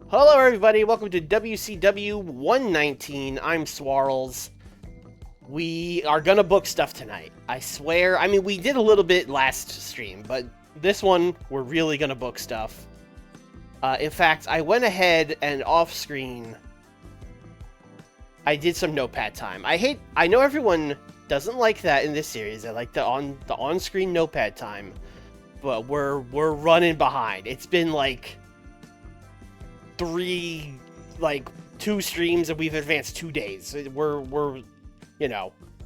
Hello everybody, welcome to WCW 119. I'm Swarls. We are gonna book stuff tonight. I swear. I mean, we did a little bit last stream, but this one, we're really gonna book stuff. In fact, I went ahead and off-screen, I did some notepad time. I know everyone doesn't like that in this series. I like the on-screen notepad time, but we're running behind. It's been like two streams and we've advanced 2 days. We're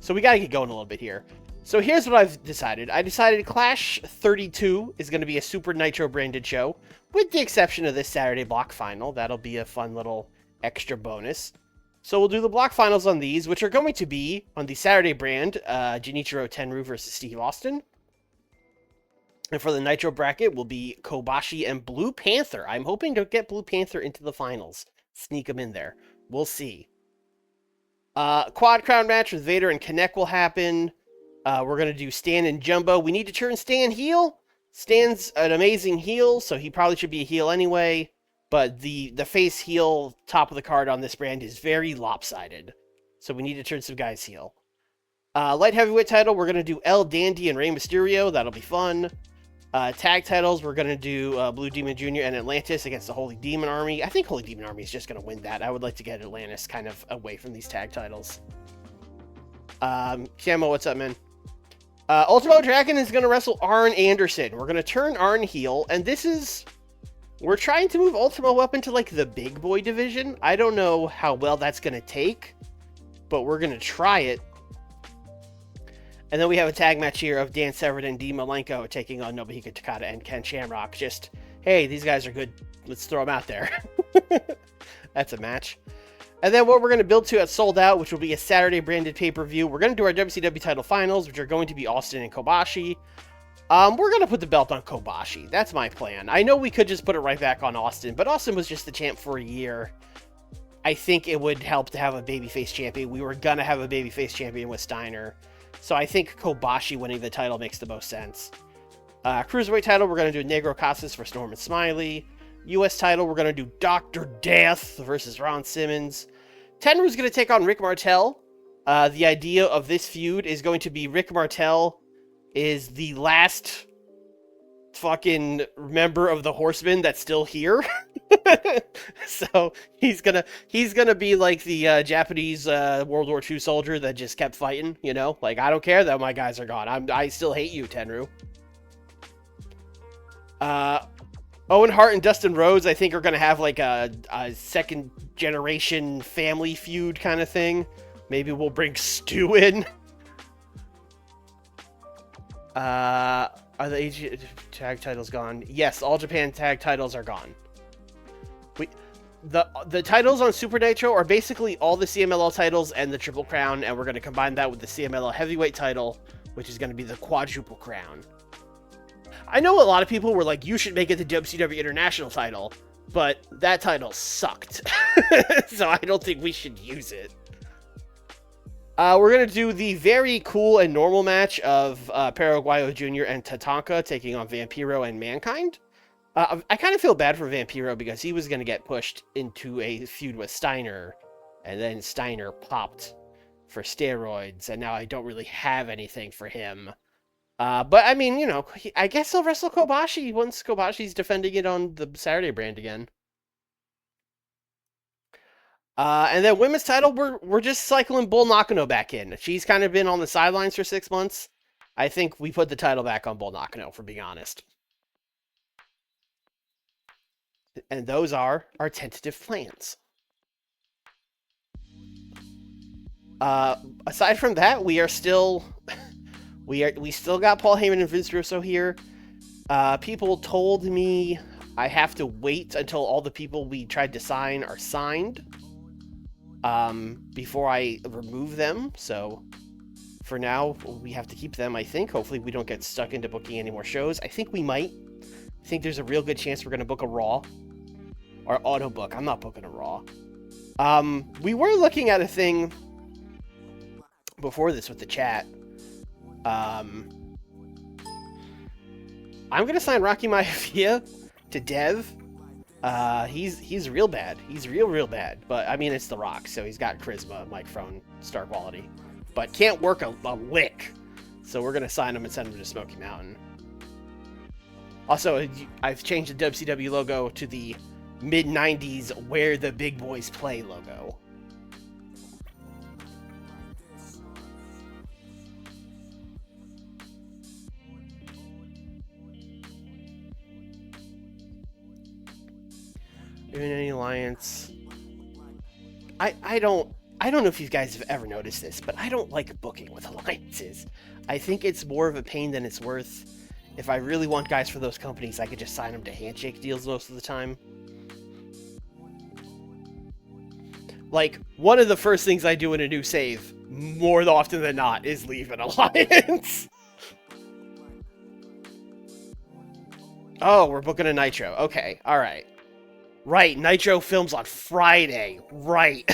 so we gotta get going a little bit here. So here's what I've decided. I decided Clash 32 is going to be a Super Nitro branded show, with the exception of this Saturday block final. That'll be a fun little extra bonus. So we'll do the block finals on these, which are going to be on the Saturday brand, Genichiro Tenryu versus Steve Austin. And for the Nitro bracket will be Kobashi and Blue Panther. I'm hoping to get Blue Panther into the finals. Sneak him in there. We'll see. Quad crown match with Vader and Kinect will happen. We're going to do Stan and Jumbo. We need to turn Stan heel. Stan's an amazing heel, so he probably should be a heel anyway. But the face heel top of the card on this brand is very lopsided. So we need to turn some guys heel. Light heavyweight title, we're going to do El Dandy and Rey Mysterio. That'll be fun. Tag titles, we're going to do Blue Demon Jr. and Atlantis against the Holy Demon Army. I think Holy Demon Army is just going to win that. I would like to get Atlantis kind of away from these tag titles. Camo, what's up, man? Ultimo Dragon is going to wrestle Arn Anderson. We're going to turn Arn heel, and we're trying to move Ultimo up into, like, the big boy division. I don't know how well that's going to take, but we're going to try it. And then we have a tag match here of Dan Severn and Dean Malenko taking on Nobuhiko Takada and Ken Shamrock. Just, hey, these guys are good. Let's throw them out there. That's a match. And then what we're going to build to at Sold Out, which will be a Saturday branded pay-per-view. We're going to do our WCW title finals, which are going to be Austin and Kobashi. We're going to put the belt on Kobashi. That's my plan. I know we could just put it right back on Austin, but Austin was just the champ for a year. I think it would help to have a babyface champion. We were going to have a babyface champion with Steiner. So I think Kobashi winning the title makes the most sense. Cruiserweight title, we're going to do Negro Casas versus Norman Smiley. U.S. title, we're going to do Dr. Death versus Ron Simmons. Tenru's going to take on Rick Martel. The idea of this feud is going to be Rick Martel is the last fucking member of the Horsemen that's still here. So he's gonna be like the Japanese World War II soldier that just kept fighting, you know? Like, I don't care that my guys are gone. I still hate you, Tenryu. Owen Hart and Dustin Rhodes, I think, are gonna have like a second generation family feud kind of thing. Maybe we'll bring Stu in. Are the AG tag titles gone? Yes, all Japan tag titles are gone. The titles on Super Nitro are basically all the CMLL titles and the Triple Crown, and we're going to combine that with the CMLL Heavyweight title, which is going to be the Quadruple Crown. I know a lot of people were like, you should make it the WCW International title, but that title sucked. So I don't think we should use it. We're going to do the very cool and normal match of Paraguayo Jr. and Tatanka taking on Vampiro and Mankind. I kind of feel bad for Vampiro because he was going to get pushed into a feud with Steiner, and then Steiner popped for steroids, and now I don't really have anything for him. But, I mean, you know, I guess he'll wrestle Kobashi once Kobashi's defending it on the Saturday brand again. And then women's title, we're just cycling Bull Nakano back in. She's kind of been on the sidelines for 6 months. I think we put the title back on Bull Nakano, for being honest. And those are our tentative plans. Aside from that, we still got Paul Heyman and Vince Russo here. People told me I have to wait until all the people we tried to sign are signed before I remove them. So for now, we have to keep them, I think. Hopefully we don't get stuck into booking any more shows. I think we might. I think there's a real good chance we're going to book a Raw. Or auto book. I'm not booking a Raw. We were looking at a thing before this with the chat. I'm going to sign Rocky Maivia to Dev. He's real bad. He's real bad. But I mean, it's The Rock, so he's got charisma, microphone, star quality, but can't work a lick. So we're gonna sign him and send him to Smoky Mountain. Also, I've changed the WCW logo to the mid-90s "Where the Big Boys Play" logo. Doing any alliance? I don't know if you guys have ever noticed this, but I don't like booking with alliances. I think it's more of a pain than it's worth. If I really want guys for those companies, I could just sign them to handshake deals most of the time. Like, one of the first things I do in a new save, more often than not, is leave an alliance. Oh, we're booking a Nitro. Okay, alright. Right, Nitro films on Friday. Right.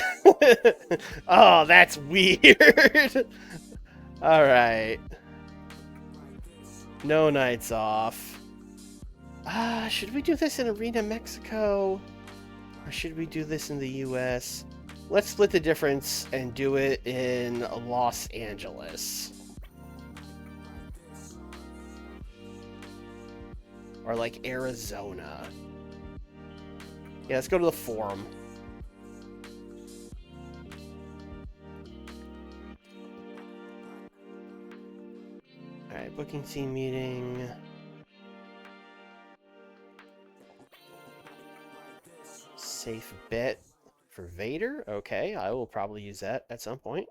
Oh, that's weird. Alright. No nights off. Should we do this in Arena Mexico? Or should we do this in the US? Let's split the difference and do it in Los Angeles. Or like Arizona. Yeah, let's go to the forum. Alright, booking team meeting. Safe bet for Vader. Okay, I will probably use that at some point.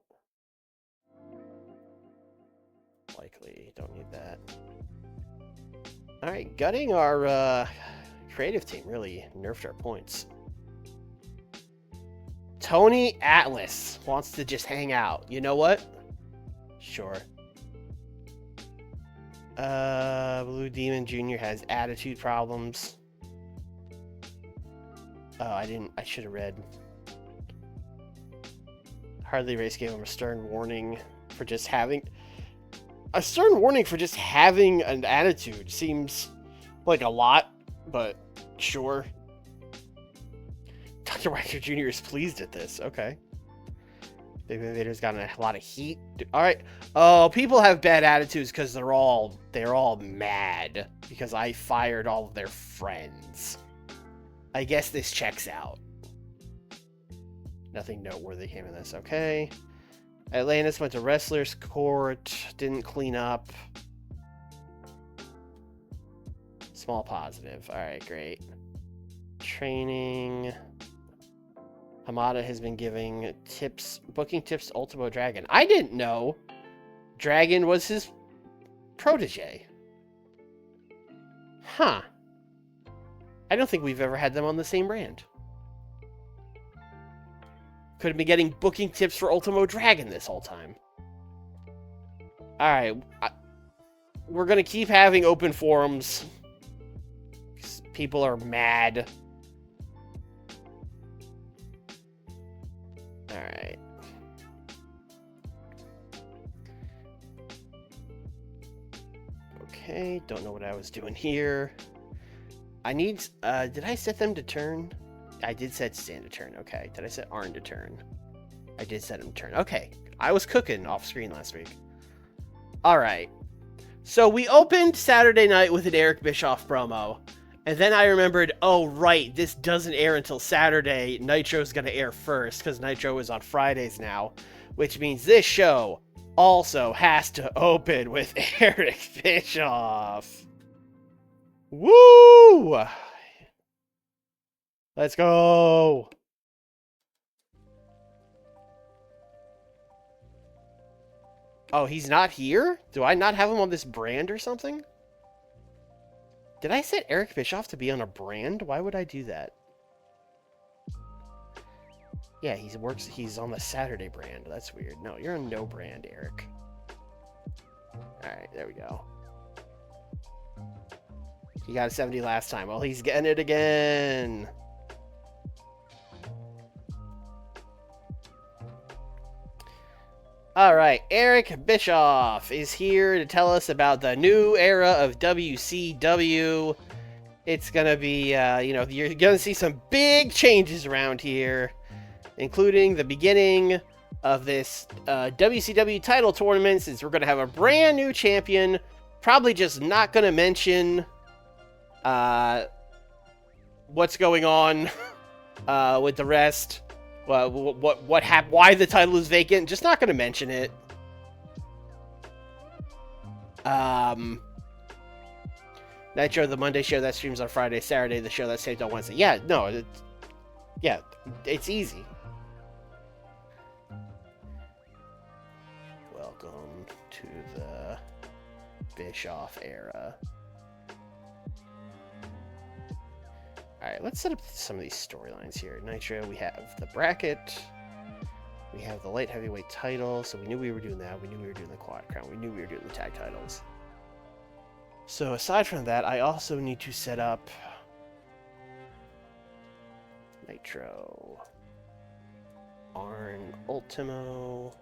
Likely, don't need that. Alright, gutting our creative team really nerfed our points. Tony Atlas wants to just hang out. You know what? Sure. Blue Demon Jr. has attitude problems. Oh, I should have read. Hardly Race gave him a stern warning for just having... A stern warning for just having an attitude seems like a lot, but sure. Dr. Wagner Jr. is pleased at this. Okay. Big Invader's gotten a lot of heat. Alright. Oh, people have bad attitudes because they're all mad because I fired all of their friends. I guess this checks out. Nothing noteworthy came in this. Okay. Atlantis went to Wrestler's Court. Didn't clean up. Small positive. Alright, great. Training. Hamada has been giving tips, booking tips to Ultimo Dragon. I didn't know Dragon was his protege. Huh. I don't think we've ever had them on the same brand. Could have been getting booking tips for Ultimo Dragon this whole time. Alright. We're going to keep having open forums. People are mad. Alright. Okay, don't know what I was doing here. I need, did I set them to turn? I did set Stan to turn, okay. Did I set Arn to turn? I did set him to turn, okay. I was cooking off screen last week. Alright. So we opened Saturday night with an Eric Bischoff promo. And then I remembered, oh right, this doesn't air until Saturday. Nitro's gonna air first, because Nitro is on Fridays now. Which means this show also has to open with Eric Bischoff. Woo! Let's go! Oh, he's not here? Do I not have him on this brand or something? Did I set Eric Bischoff to be on a brand? Why would I do that? Yeah, he's on the Saturday brand. That's weird. No, you're on no brand, Eric. Alright, there we go. He got a 70 last time. Well, he's getting it again. Alright, Eric Bischoff is here to tell us about the new era of WCW. It's gonna be, you're gonna see some big changes around here, including the beginning of this WCW title tournament, since we're gonna have a brand new champion. Probably just not gonna mention what's going on with the rest. What happened? Why the title is vacant? Just not gonna mention it. Nitro, the Monday show that streams on Friday, Saturday, the show that's taped on Wednesday. Yeah, no, it's easy. Welcome to the Bischoff era. Alright, let's set up some of these storylines here. Nitro, we have the bracket. We have the light heavyweight title, so we knew we were doing that. We knew we were doing the quad crown. We knew we were doing the tag titles. So aside from that, I also need to set up Nitro, Arn, Ultimo.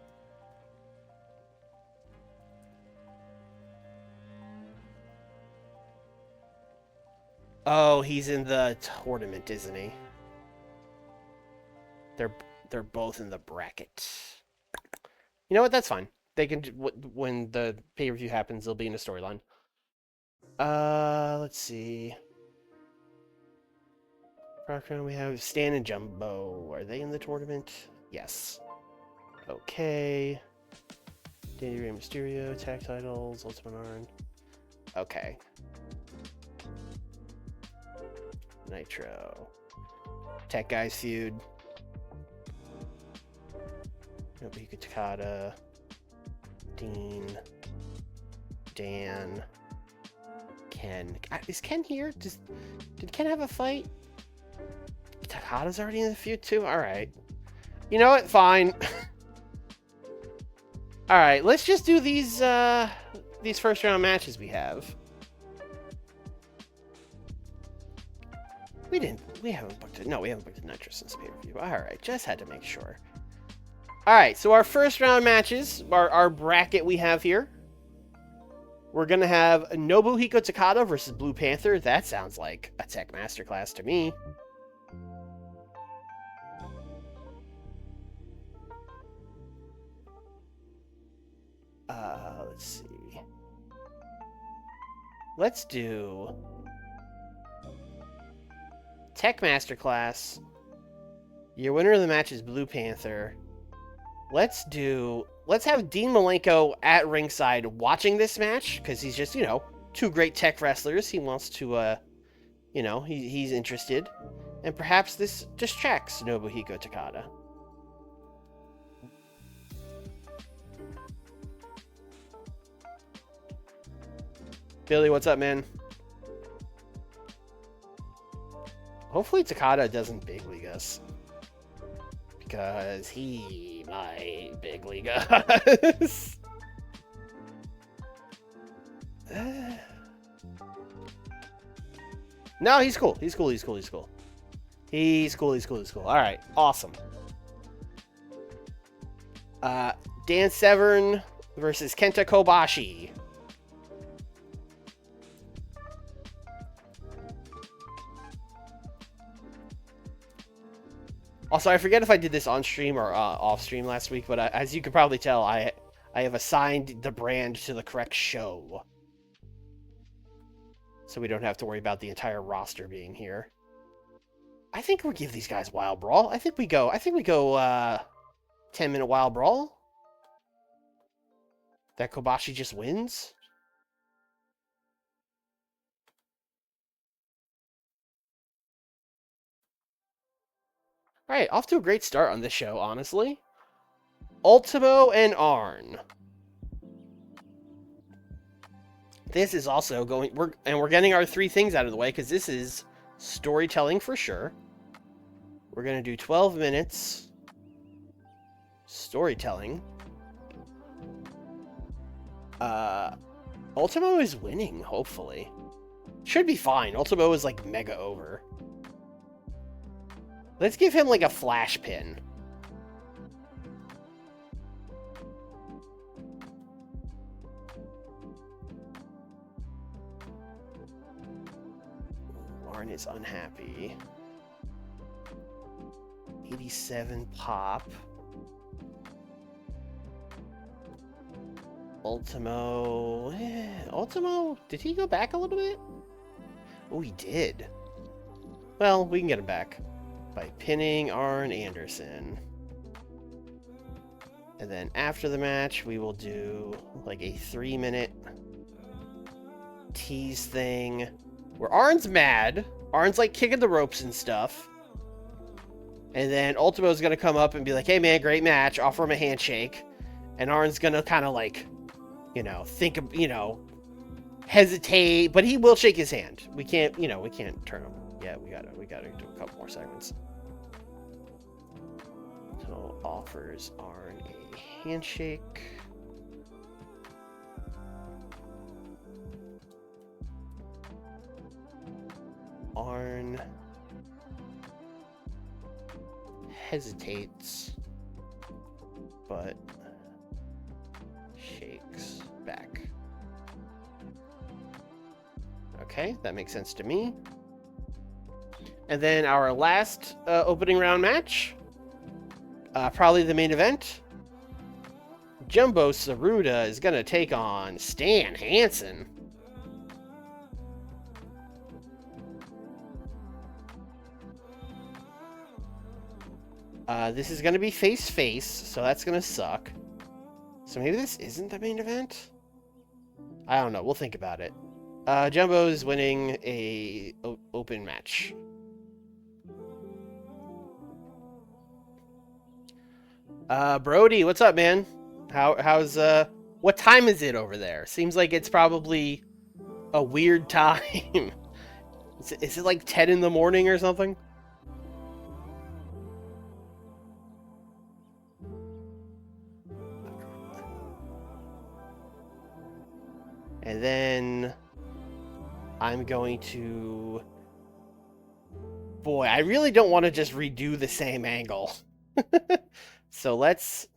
Oh, he's in the tournament, isn't he? They're both in the bracket. You know what? That's fine. They can, when the pay-per-view happens, they'll be in a storyline. Let's see. We have Stan and Jumbo. Are they in the tournament? Yes. Okay. Danny Rey Mysterio, tag titles, Ultimate Arn. Okay. Nitro. Tech Guys feud. Nobuhiko Takada. Dean. Dan. Ken. Is Ken here? Did Ken have a fight? Takada's already in the feud too? Alright. You know what? Fine. Alright, let's just do these first round matches we have. We haven't booked it. No, we haven't booked a Nitro since pay-per-view. Alright, just had to make sure. Alright, so our first round matches, our bracket we have here. We're going to have Nobuhiko Takada versus Blue Panther. That sounds like a tech masterclass to me. Let's see. Let's do Tech Masterclass. Your winner of the match is Blue Panther. Let's have Dean Malenko at ringside watching this match, because he's just, two great tech wrestlers. He wants to, he's interested. And perhaps this distracts Nobuhiko Takada. Billy, what's up, man? Hopefully Takada doesn't big league us. Because he might big league us. No, he's cool. He's cool. Alright, awesome. Dan Severn versus Kenta Kobashi. Also, I forget if I did this on stream or off stream last week, but as you can probably tell, I have assigned the brand to the correct show, so we don't have to worry about the entire roster being here. I think we'll give these guys Wild Brawl. I think we go 10-minute Wild Brawl. That Kobashi just wins. Alright, off to a great start on this show, honestly. Ultimo and Arn. This is also we're getting our 3 things out of the way, because this is storytelling for sure. We're going to do 12 minutes storytelling. Ultimo is winning, hopefully. Should be fine. Ultimo is like mega over. Let's give him like a flash pin. Arn's unhappy. 87 pop. Ultimo. Ultimo? Did he go back a little bit? Oh, he did. Well, we can get him back by pinning Arn Anderson. And then after the match, we will do like a 3-minute tease thing where Arn's mad. Arn's like kicking the ropes and stuff. And then Ultimo's going to come up and be like, hey man, great match. Offer him a handshake. And Arn's going to kind of like, think of, hesitate, but he will shake his hand. We can't, we can't turn him. Yeah, we gotta do a couple more segments. So offers Arn a handshake. Arn hesitates, but shakes back. Okay, that makes sense to me. And then our last opening round match, probably the main event. Jumbo Tsuruta is going to take on Stan Hansen. This is going to be face-face, so that's going to suck. So maybe this isn't the main event? I don't know. We'll think about it. Jumbo is winning a open match. Brody, what's up, man? How's what time is it over there? Seems like it's probably a weird time. Is it like 10 in the morning or something? And then I'm going to... Boy, I really don't want to just redo the same angle. So let's...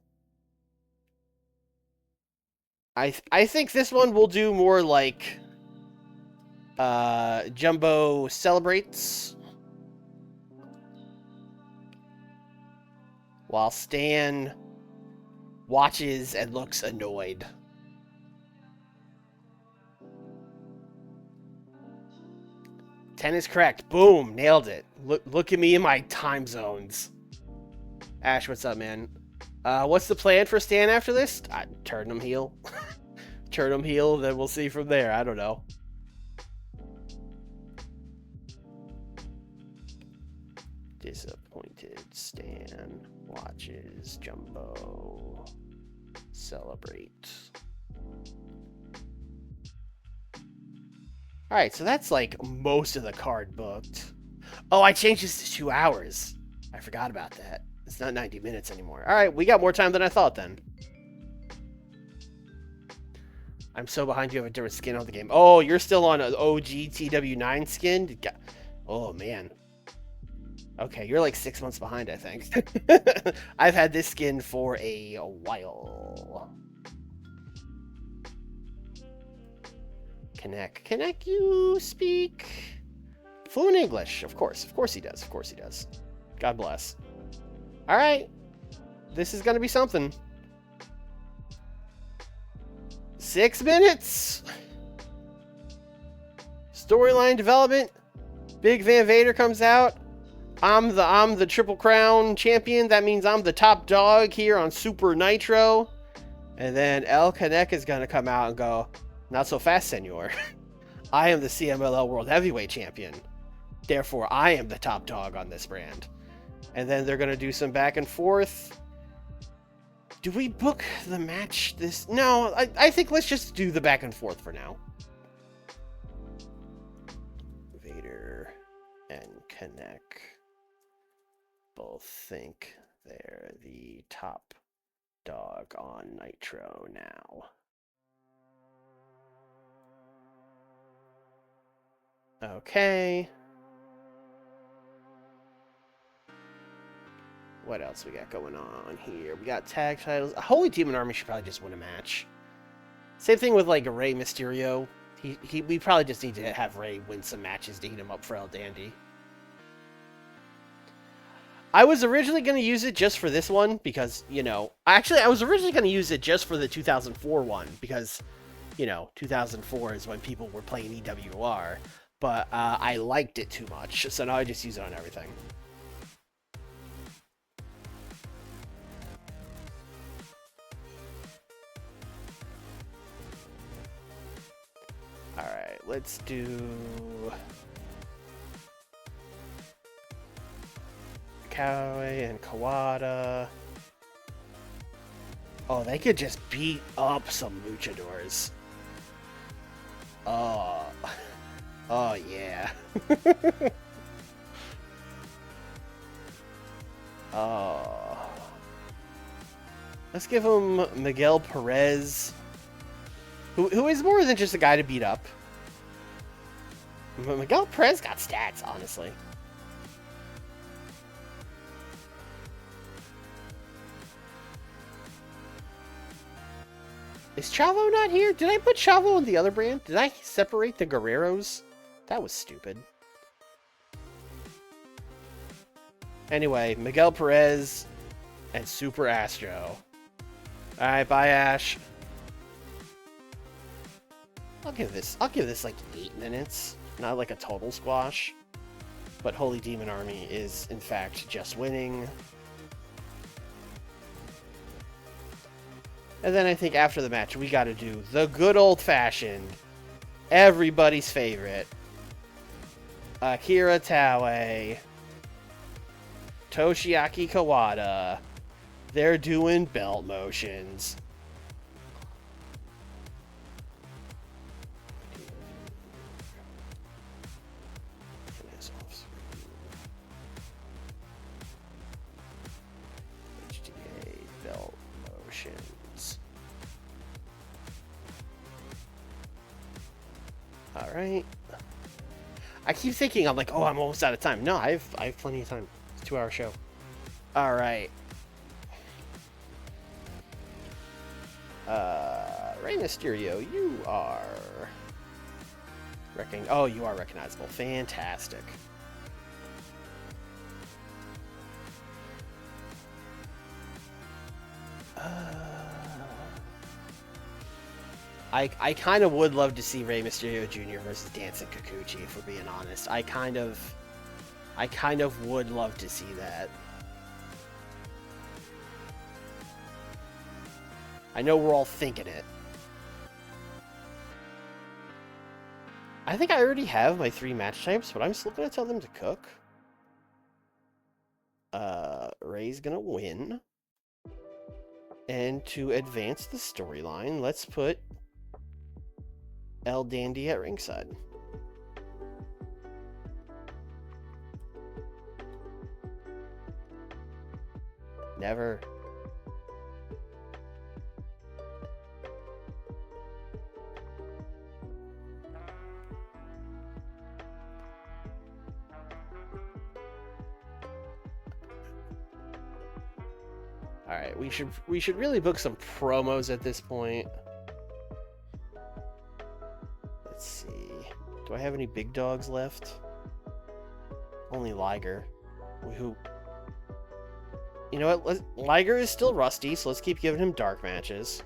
I think this one will do more like... Jumbo celebrates. While Stan watches and looks annoyed. Ten is correct. Boom. Nailed it. Look at me in my time zones. Ash, what's up, man? What's the plan for Stan after this? Turn him heel. Turn him heel, then we'll see from there. I don't know. Disappointed Stan watches Jumbo celebrate. Alright, so that's like most of the card booked. Oh, I changed this to 2 hours. I forgot about that. It's not 90 minutes anymore. Alright, we got more time than I thought then. I'm so behind, you have a different skin on the game. Oh, you're still on an OG TW9 skin? Oh, man. Okay, you're like 6 months behind, I think. I've had this skin for a while. Connect, you speak fluent English. Of course he does. Of course he does. God bless. All right, this is gonna be something. 6 minutes. Storyline development. Big Van Vader comes out. I'm the Triple Crown champion. That means I'm the top dog here on Super Nitro. And then El Canek is gonna come out and go, not so fast, senor. I am the CMLL World Heavyweight Champion. Therefore, I am the top dog on this brand. And then they're going to do some back and forth. Do we book the match this? No, I think let's just do the back and forth for now. Vader and Canek both think they're the top dog on Nitro now. Okay. What else we got going on here? We got tag titles. Holy Demon Army should probably just win a match. Same thing with like Rey Mysterio. We probably just need to have Ray win some matches to heat him up for El Dandy. I was originally going to use it just for this one because, you know... Actually, I was originally going to use it just for the 2004 one because, you know, 2004 is when people were playing EWR. But I liked it too much, so now I just use it on everything. Alright, let's do... Coway and Kawada. Oh, they could just beat up some luchadors. Oh. Oh, yeah. Oh. Let's give him Miguel Perez, who is more than just a guy to beat up. Miguel Perez got stats, honestly. Is Chavo not here? Did I put Chavo on the other brand? Did I separate the Guerreros? That was stupid. Anyway, Miguel Perez and Super Astro. Alright, bye Ash. I'll give this like 8 minutes. Not like a total squash. But Holy Demon Army is in fact just winning. And then I think after the match, we got to do the good old-fashioned, everybody's favorite, Akira Taue, Toshiaki Kawada. They're doing belt motions. HDA belt motions. All right. I keep thinking, I'm like, oh, I'm almost out of time. No, I have plenty of time. It's a 2-hour show. All right. Rey Mysterio, you are... Oh, you are recognizable. Fantastic. I kind of would love to see Rey Mysterio Jr. versus Dancing Kikuchi, if we're being honest. I kind of would love to see that. I know we're all thinking it. I think I already have my 3 match types, but I'm still going to tell them to cook. Ray's going to win. And to advance the storyline, let's put El Dandy at ringside. Never. All right, we should really book some promos at this point. Let's see. Do I have any big dogs left? Only Liger. Who? You know what? Liger is still rusty, so let's keep giving him dark matches.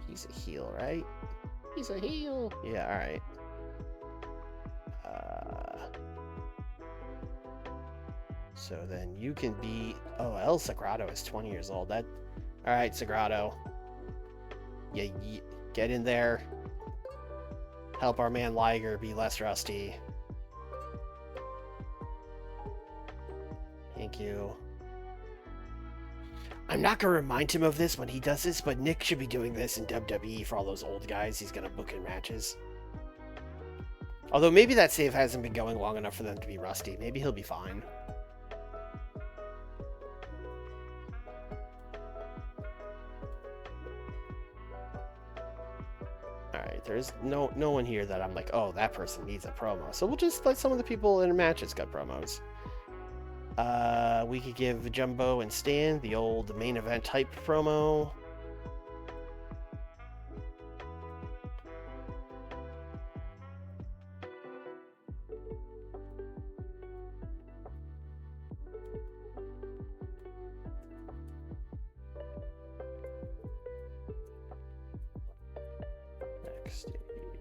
He's a heel, right? He's a heel. Yeah, all right. So then you can be... Oh, El Sagrado is 20 years old. All right, Sagrado. Yeah, get in there. Help our man Liger be less rusty. Thank you. I'm not going to remind him of this when he does this, but Nick should be doing this in WWE for all those old guys he's going to book in matches. Although maybe that save hasn't been going long enough for them to be rusty. Maybe he'll be fine. Alright, there's no one here that I'm like, oh, that person needs a promo. So we'll just let some of the people in matches got promos. We could give Jumbo and Stan the old main event type promo.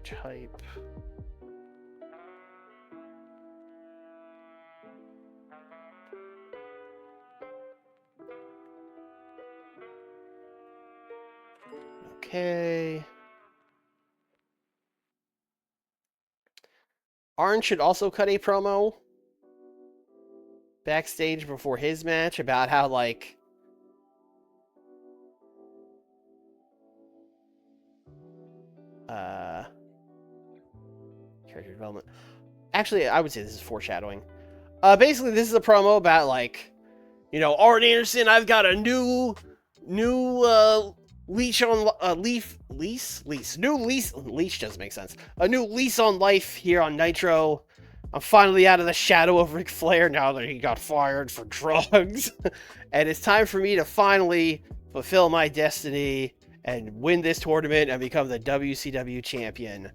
Type. Okay. Arn should also cut a promo backstage before his match about how, like, character development. Actually, I would say this is foreshadowing. Basically, this is a promo about, like, you know, Arn Anderson, I've got a new leash on leash doesn't make sense. A new lease on life here on Nitro. I'm finally out of the shadow of Ric Flair now that he got fired for drugs. And it's time for me to finally fulfill my destiny and win this tournament and become the WCW champion.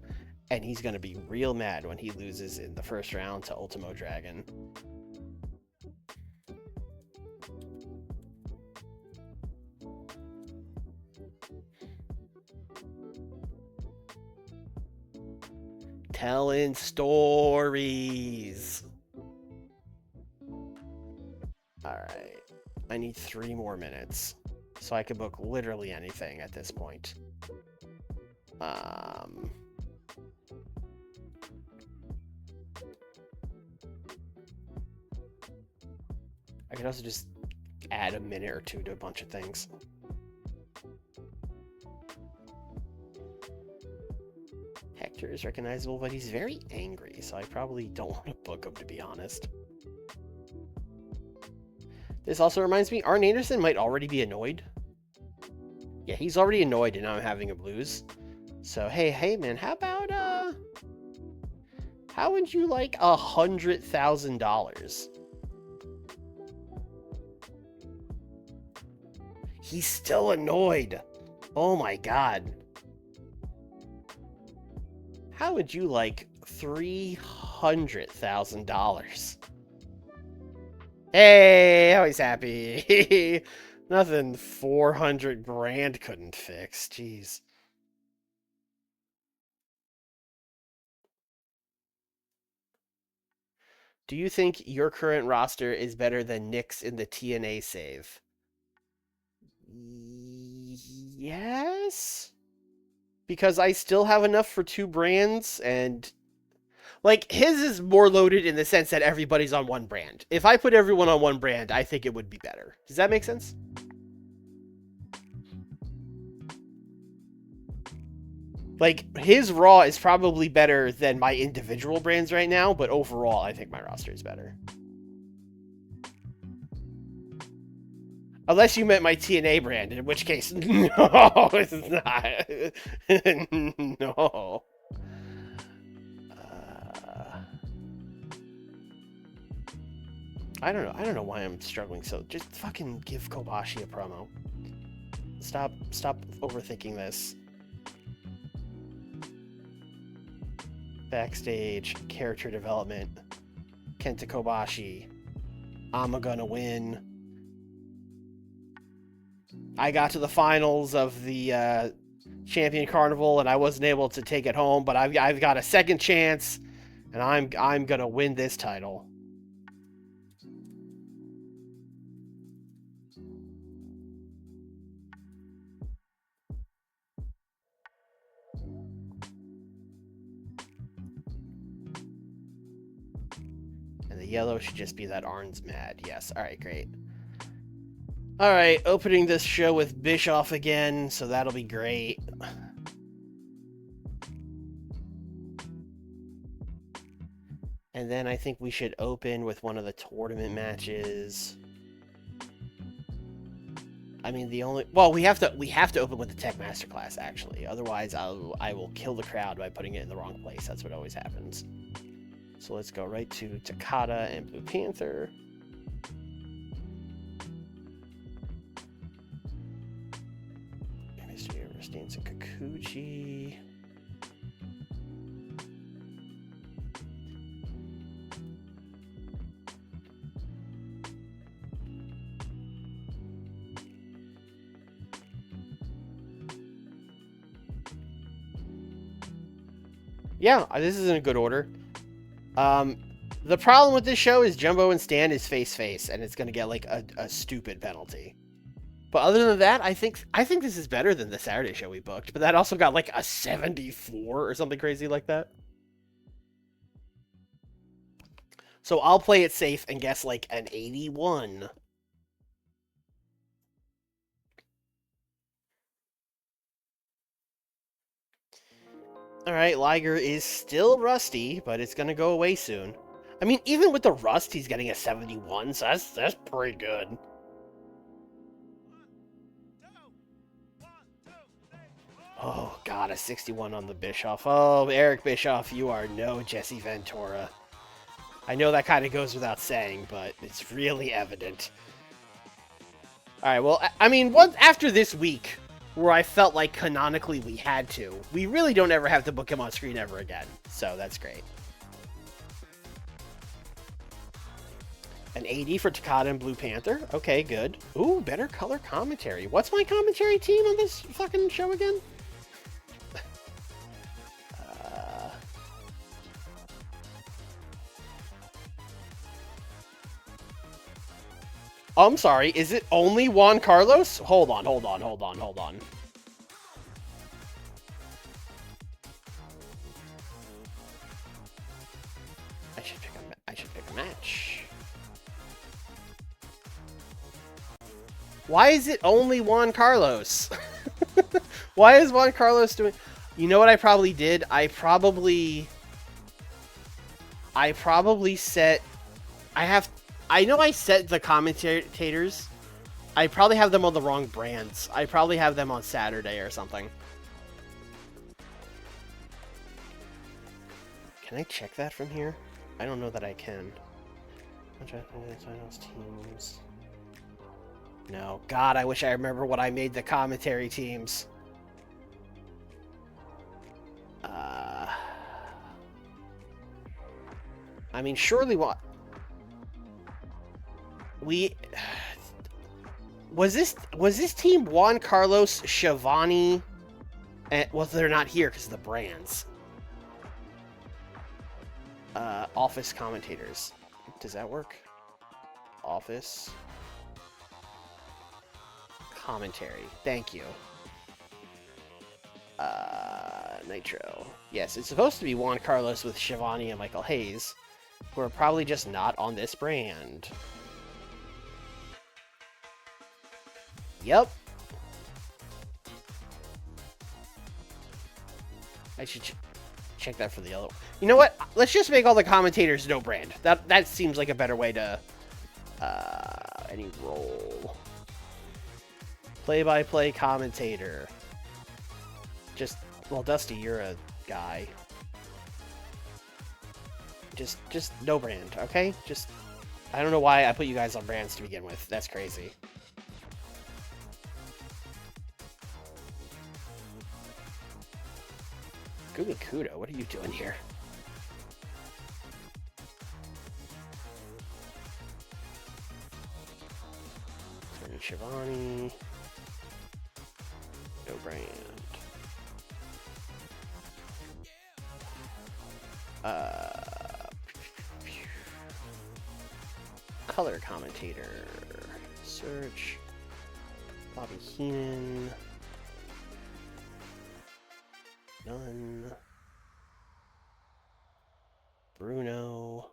And he's going to be real mad when he loses in the first round to Ultimo Dragon. Telling stories. Alright. I need 3 more minutes. So I can book literally anything at this point. I could also just add a minute or two to a bunch of things. Hector is recognizable, but he's very angry, so I probably don't want to book him, to be honest. This also reminds me, Arn Anderson might already be annoyed. Yeah, he's already annoyed and I'm having him lose. So, hey man, how about, how would you like $100,000? He's still annoyed. Oh my god. How would you like $300,000? Hey, always happy. Nothing 400 grand couldn't fix. Jeez. Do you think your current roster is better than Nick's in the TNA save? Yes. Because I still have enough for 2 brands, and like his is more loaded in the sense that everybody's on one brand. If I put everyone on one brand, I think it would be better. Does that make sense? Like, his Raw is probably better than my individual brands right now, but overall, I think my roster is better. Unless you meant my TNA brand, in which case, no, it's not. No. I don't know. I don't know why I'm struggling. So just fucking give Kobashi a promo. Stop overthinking this. Backstage, character development, Kenta Kobashi, I'm gonna win. I got to the finals of the Champion Carnival and I wasn't able to take it home, but I've got a second chance, and I'm gonna win this title. And the yellow should just be that Arn's mad. Yes. All right, great. All right, opening this show with Bischoff again, so that'll be great. And then I think we should open with one of the tournament matches. I mean, we have to open with the Tech Masterclass, actually. Otherwise, I will kill the crowd by putting it in the wrong place. That's what always happens. So let's go right to Takada and Blue Panther. Mr. Universe Dance and Kikuchi. Yeah, this is in a good order. The problem with this show is Jumbo and Stan is face-face, and it's going to get, like, a stupid penalty. But other than that, I think this is better than the Saturday show we booked, but that also got, like, a 74 or something crazy like that. So I'll play it safe and guess, like, an 81. Alright, Liger is still rusty, but it's going to go away soon. I mean, even with the rust, he's getting a 71, so that's pretty good. Oh, God, a 61 on the Bischoff. Oh, Eric Bischoff, you are no Jesse Ventura. I know that kind of goes without saying, but it's really evident. Alright, well, I mean, once after this week, where I felt like canonically we had to, we really don't ever have to book him on screen ever again. So that's great. An 80 for Takada and Blue Panther. Okay, good. Ooh, better color commentary. What's my commentary team on this fucking show again? I'm sorry, is it only Juan Carlos? Hold on. I should pick a match. Why is it only Juan Carlos? Why is Juan Carlos doing... You know what I probably did? I probably set... I know I set the commentators. I probably have them on the wrong brands. I probably have them on Saturday or something. Can I check that from here? I don't know that I can. Teams. No. God, I wish I remember what I made the commentary teams. I mean, surely what... Was this team Juan Carlos, Shivani, and well, they're not here because of the brands. Office commentators. Does that work? Office commentary. Thank you. Nitro. Yes, it's supposed to be Juan Carlos with Shivani and Michael Hayes, who are probably just not on this brand. Yep. I should check that for the other one. You know what? Let's just make all the commentators no brand. That seems like a better way to... any role. Play-by-play commentator. Just... Well, Dusty, you're a guy. Just no brand, okay? Just... I don't know why I put you guys on brands to begin with. That's crazy. Guga Kudo, what are you doing here? Shivani. No brand. Color commentator. Search. Bobby Heenan. None. Bruno.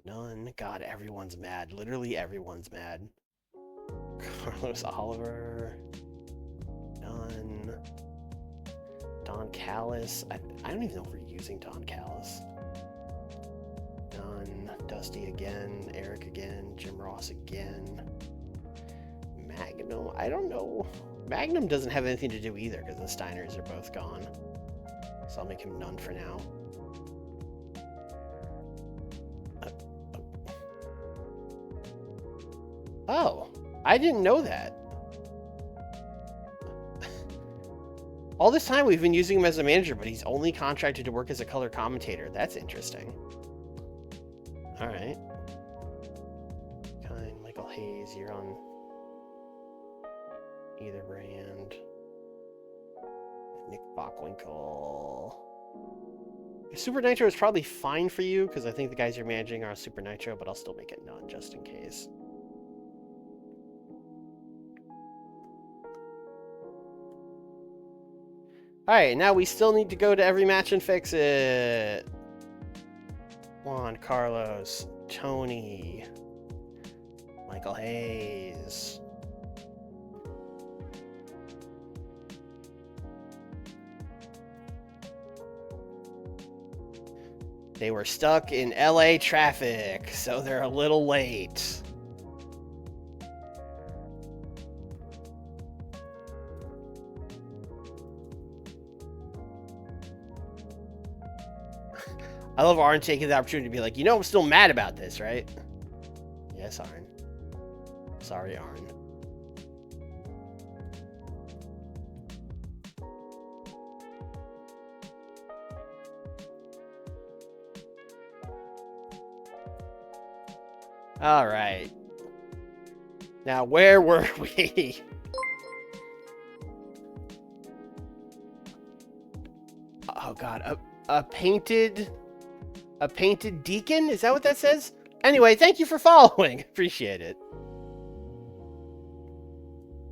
None. God, everyone's mad. Literally everyone's mad. Carlos Oliver. None. Don Callis. I don't even know if we're using Don Callis. None. Dusty again. Eric again. Jim Ross again. Magnum. I don't know. Magnum doesn't have anything to do either because the Steiners are both gone. So I'll make him none for now. Oh, I didn't know that. All this time we've been using him as a manager, but he's only contracted to work as a color commentator. That's interesting. All right. Kind, Michael Hayes, you're on either brand. Nick Bockwinkel. Super Nitro is probably fine for you, because I think the guys you're managing are Super Nitro, but I'll still make it none, just in case. Alright, now we still need to go to every match and fix it. Juan Carlos, Tony, Michael Hayes. They were stuck in LA traffic, so they're a little late. I love Arn taking the opportunity to be like, you know, I'm still mad about this, right? Yes, Arn. Sorry, Arn. All right. Now, where were we? Oh God, a painted deacon? Is that what that says? Anyway, thank you for following. Appreciate it.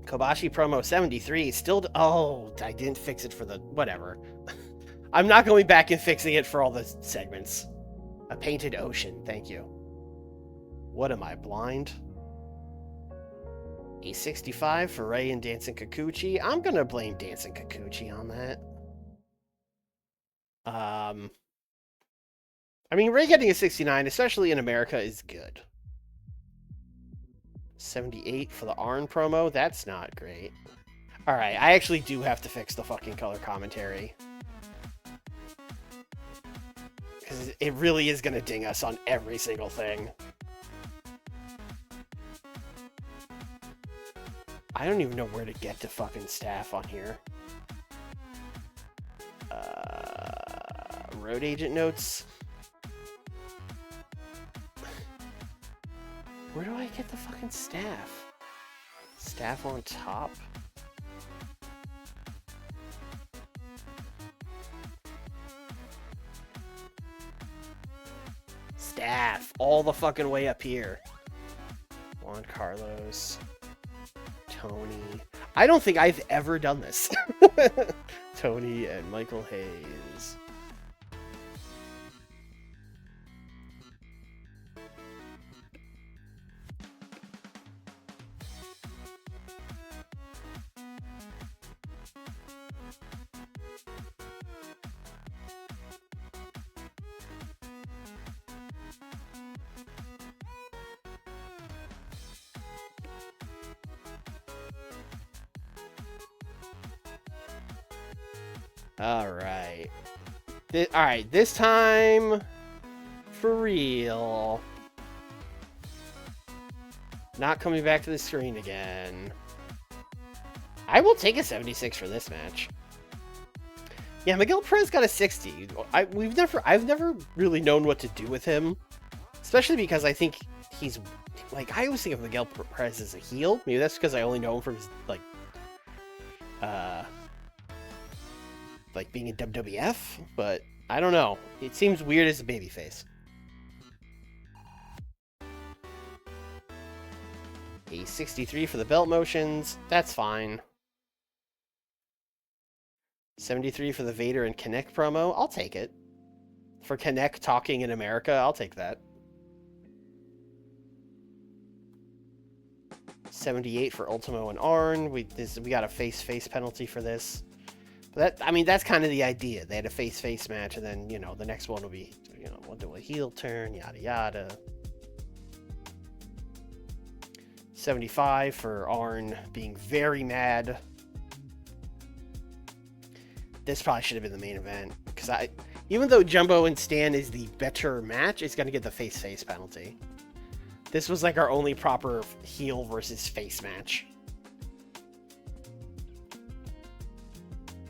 Kobashi promo 73. Still, oh, I didn't fix it for the, whatever. I'm not going back and fixing it for all the segments. A painted ocean, thank you. What am I, blind? A 65 for Ray and Dancing Kikuchi. I'm gonna blame Dancing Kikuchi on that. I mean, Ray getting a 69, especially in America, is good. 78 for the Arn promo. That's not great. Alright, I actually do have to fix the fucking color commentary. Because it really is gonna ding us on every single thing. I don't even know where to get to fucking staff on here. Road agent notes. Where do I get the fucking staff? Staff on top? Staff. All the fucking way up here. Juan Carlos. Tony. I don't think I've ever done this. Tony and Michael Hayes. Alright. Alright, this time... For real. Not coming back to the screen again. I will take a 76 for this match. Yeah, Miguel Perez got a 60. I've never really known what to do with him. Especially because I think he's... Like, I always think of Miguel Perez as a heel. Maybe that's because I only know him from his, like being in WWF, but I don't know. It seems weird as a babyface. A 63 for the belt motions. That's fine. 73 for the Vader and Connect promo. I'll take it. For Connect talking in America, I'll take that. 78 for Ultimo and Arn. We got a face-face penalty for this. But that, I mean, that's kind of the idea. They had a face-face match, and then, you know, the next one will be, you know, we'll do a heel turn, yada yada. 75 for Arn being very mad. This probably should have been the main event, because even though Jumbo and Stan is the better match, it's going to get the face-face penalty. This was like our only proper heel versus face match.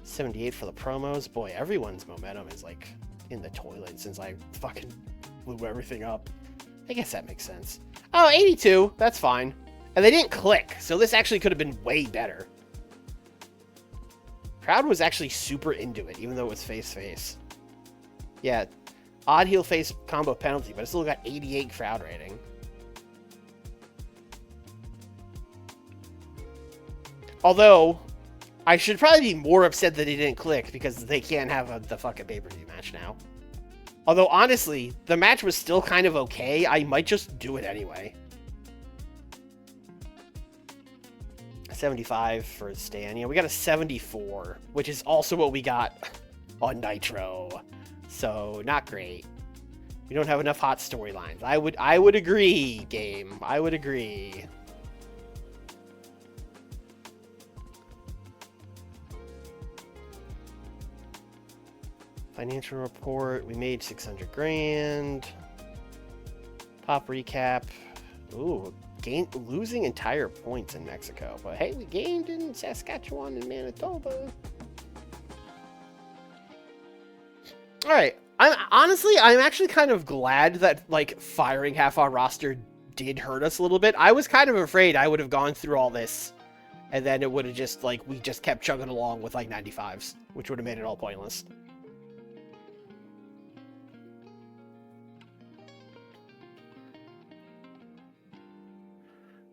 78 for the promos. Boy, everyone's momentum is like in the toilet since I fucking blew everything up. I guess that makes sense. Oh, 82. That's fine. And they didn't click, so this actually could have been way better. Crowd was actually super into it, even though it was face-face. Yeah, odd heel face combo penalty, but it still got 88 crowd rating. Although, I should probably be more upset that he didn't click because they can't have the fucking pay-per-view match now. Although, honestly, the match was still kind of okay. I might just do it anyway. 75 for Stan. Yeah, we got a 74, which is also what we got on Nitro. So, not great. We don't have enough hot storylines. I would agree, game. I would agree. Financial report. We made 600 grand. Pop recap. Ooh, losing entire points in Mexico. But hey, we gained in Saskatchewan and Manitoba. All right. I'm actually kind of glad that, like, firing half our roster did hurt us a little bit. I was kind of afraid I would have gone through all this and then it would have just, like, we just kept chugging along with, like, 95s, which would have made it all pointless.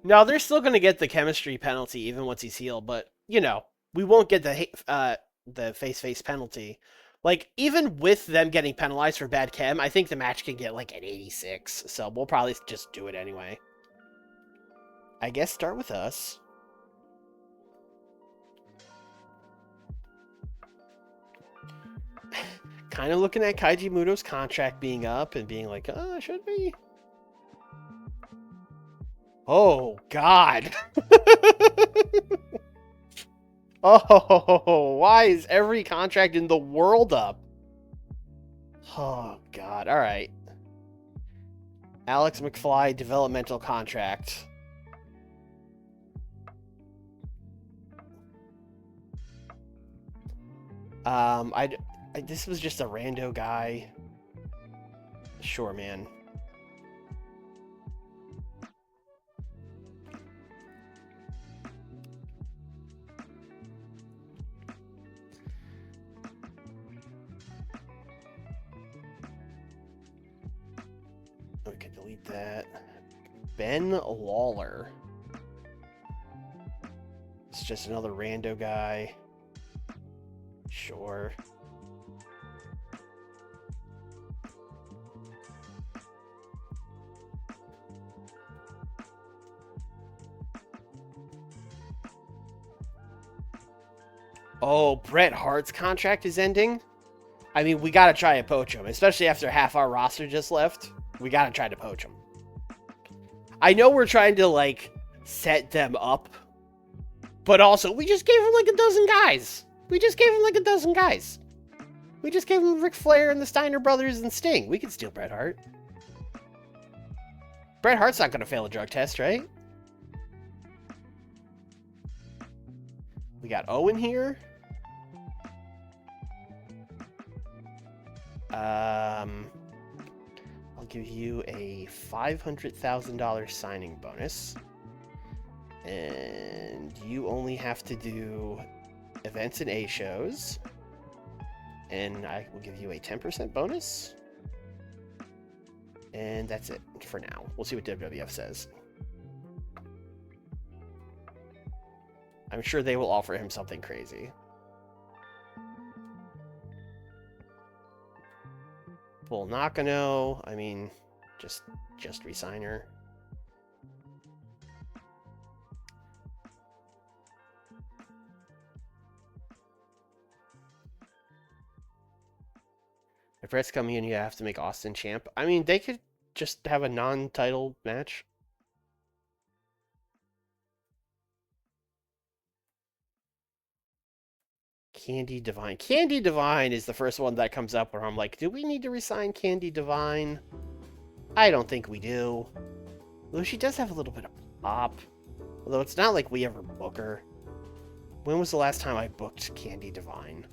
No, they're still going to get the chemistry penalty even once he's healed, but, you know, we won't get the face-face penalty. Like, even with them getting penalized for bad chem, I think the match can get, like, an 86, so we'll probably just do it anyway. I guess start with us. Kind of looking at Kaiji Muto's contract being up and being like, oh, it should be. Oh, God. Oh, why is every contract in the world up? Oh, God. All right. Alex McFly developmental contract. This was just a rando guy. Sure, man. We can delete that. Ben Lawler. It's just another rando guy. Sure. Oh, Bret Hart's contract is ending? I mean, we gotta try to poach him, especially after half our roster just left. We gotta try to poach him. I know we're trying to, like, set them up, but also, we just gave him, like, a dozen guys. We just gave him, like, a dozen guys. We just gave him Ric Flair and the Steiner Brothers and Sting. We can steal Bret Hart. Bret Hart's not gonna fail a drug test, right? We got Owen here. I'll give you a $500,000 signing bonus. And you only have to do events and A shows. And I will give you a 10% bonus. And that's it for now. We'll see what WWF says. I'm sure they will offer him something crazy. Bull Nakano, I mean, just resign her. If Bret's coming in, you have to make Austin champ. I mean, they could just have a non-title match. Candy Divine. Candy Divine is the first one that comes up where I'm like, do we need to resign Candy Divine? I don't think we do. Though she does have a little bit of pop. Although it's not like we ever book her. When was the last time I booked Candy Divine?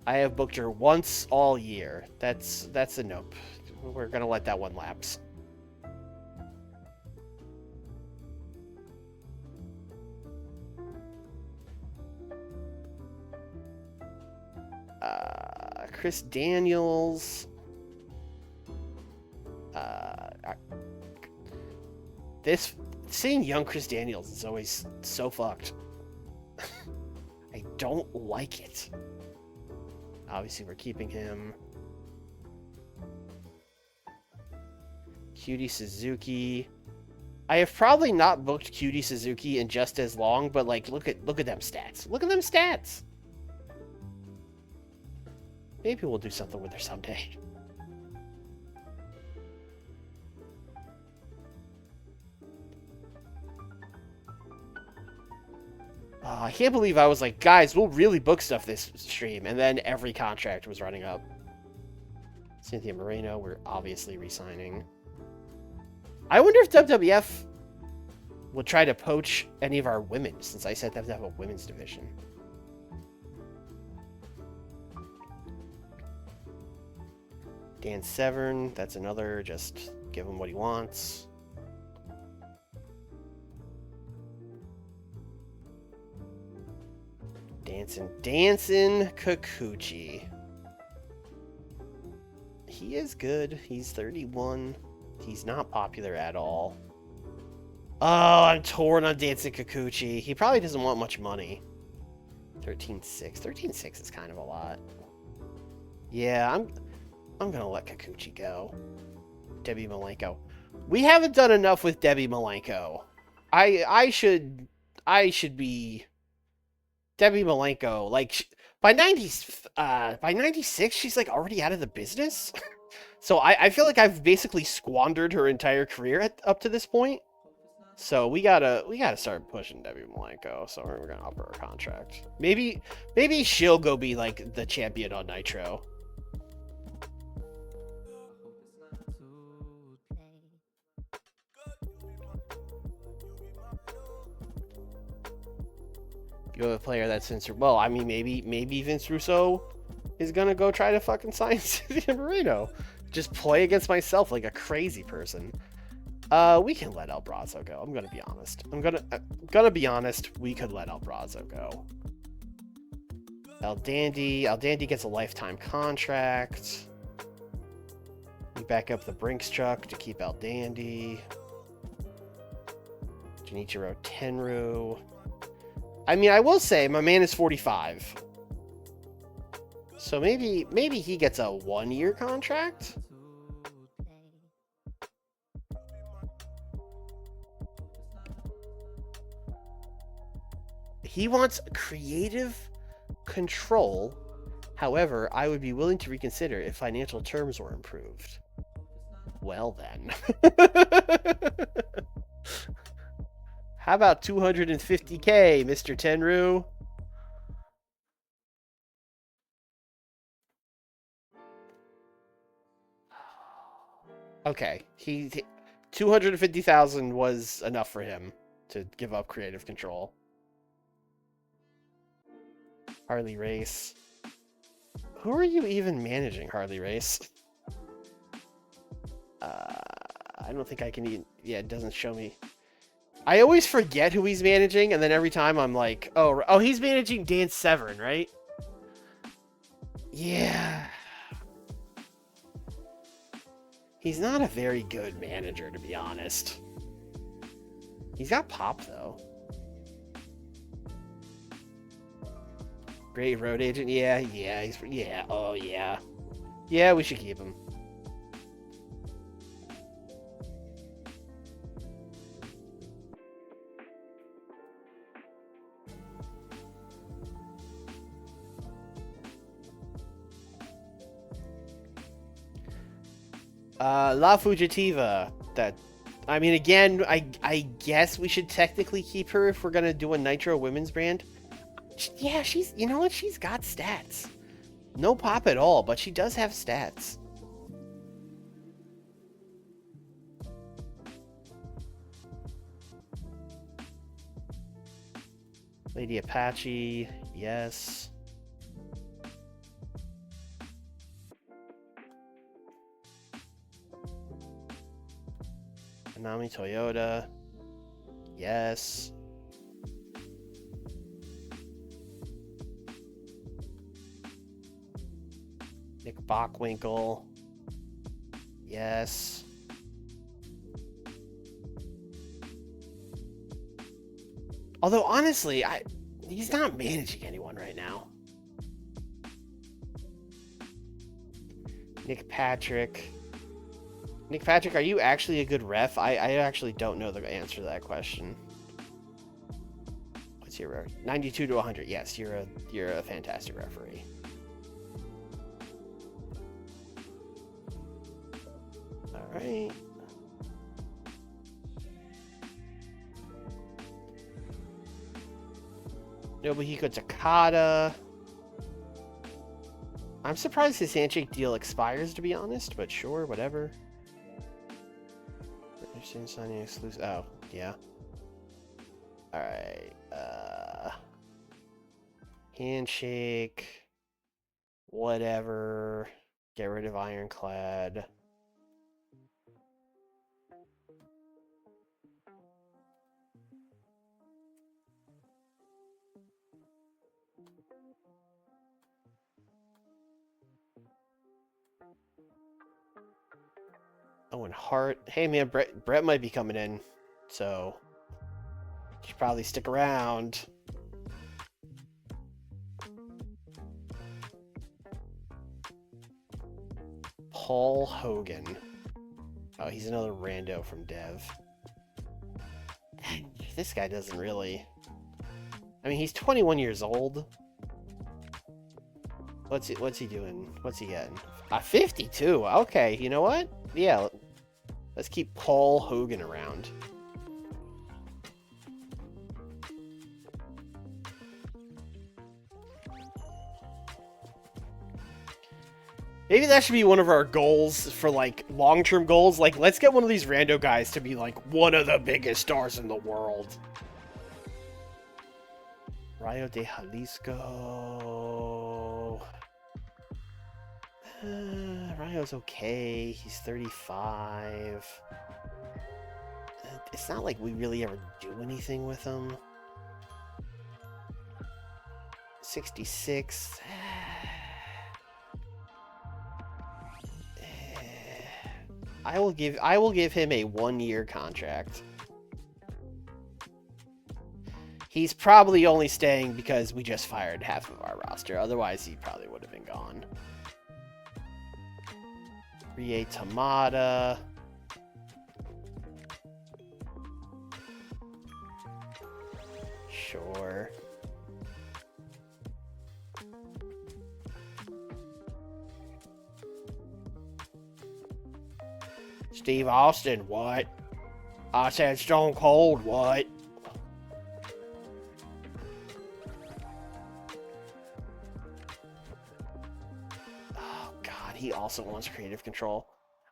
I have booked her once all year. That's a nope. We're gonna let that one lapse. Chris Daniels. Seeing young Chris Daniels is always so fucked. I don't like it. Obviously, we're keeping him. Cutie Suzuki. I have probably not booked Cutie Suzuki in just as long, but like, look at them stats. Look at them stats. Maybe we'll do something with her someday. I can't believe I was like, guys, we'll really book stuff this stream, and then every contract was running up. Cynthia Moreno, we're obviously re-signing. I wonder if WWF will try to poach any of our women, since I said they have to have a women's division. Dan Severn, that's another, just give him what he wants. Dancing Kikuchi. He is good. He's 31. He's not popular at all. Oh, I'm torn on Dancing Kikuchi. He probably doesn't want much money. 13.6. 13.6 is kind of a lot. Yeah, I'm gonna let Kikuchi go. Debbie Malenko. We haven't done enough with Debbie Malenko. I should be Debbie Malenko. Like by 96, she's like already out of the business. So I feel like I've basically squandered her entire career up to this point. So we gotta start pushing Debbie Malenko. So we're gonna up her contract. Maybe she'll go be like the champion on Nitro. You have a player that's Vince. Well, I mean, maybe Vince Russo is gonna go try to fucking sign Cynthia Moreno. Just play against myself like a crazy person. We can let El Brazo go. I'm gonna be honest. I'm gonna be honest. We could let El Brazo go. El Dandy gets a lifetime contract. We back up the Brinks truck to keep El Dandy. Junichiro Tenryu. I mean, I will say my man is 45. So maybe he gets a 1-year contract. He wants creative control. However, I would be willing to reconsider if financial terms were improved. Well then. How about 250K, Mr. Tenryu? Okay, he 250,000 was enough for him to give up creative control. Harley Race. Who are you even managing, Harley Race? I don't think I can even... Yeah, it doesn't show me. I always forget who he's managing, and then every time I'm like, oh, he's managing Dan Severn, right? Yeah. He's not a very good manager, to be honest. He's got pop, though. Great road agent. Yeah, oh yeah. Yeah, we should keep him. La Fugitiva. I mean, again, I guess we should technically keep her if we're gonna do a Nitro women's brand. Yeah, you know what? She's got stats. No pop at all, but she does have stats. Lady Apache, yes. Hanami Toyota, yes. Bockwinkel. Yes. Although, honestly, he's not managing anyone right now. Nick Patrick. Nick Patrick, are you actually a good ref? I actually don't know the answer to that question. What's your 92 to 100? Yes, you're a fantastic referee. All right. Nobuhiko Takada. I'm surprised his handshake deal expires, to be honest, but sure, whatever. Signing exclusive. Oh, yeah. All right. Handshake. Whatever. Get rid of Ironclad. Owen Hart. Hey man, Brett might be coming in, so you should probably stick around. Paul Hogan. Oh, he's another rando from Dev. This guy doesn't really... I mean, he's 21 years old. What's he doing? What's he getting? 52. Okay, you know what? Yeah, let's keep Paul Hogan around. Maybe that should be one of our goals for, like, long-term goals. Like, let's get one of these rando guys to be, like, one of the biggest stars in the world. Rayo de Jalisco. Rayo's okay. He's 35. It's not like we really ever do anything with him. 66. I will give him a 1-year contract. He's probably only staying because we just fired half of our roster. Otherwise, he probably would have been gone. Rie Tamada. Sure. Steve Austin, what? I said Stone Cold, what? Oh, God, he also wants creative control.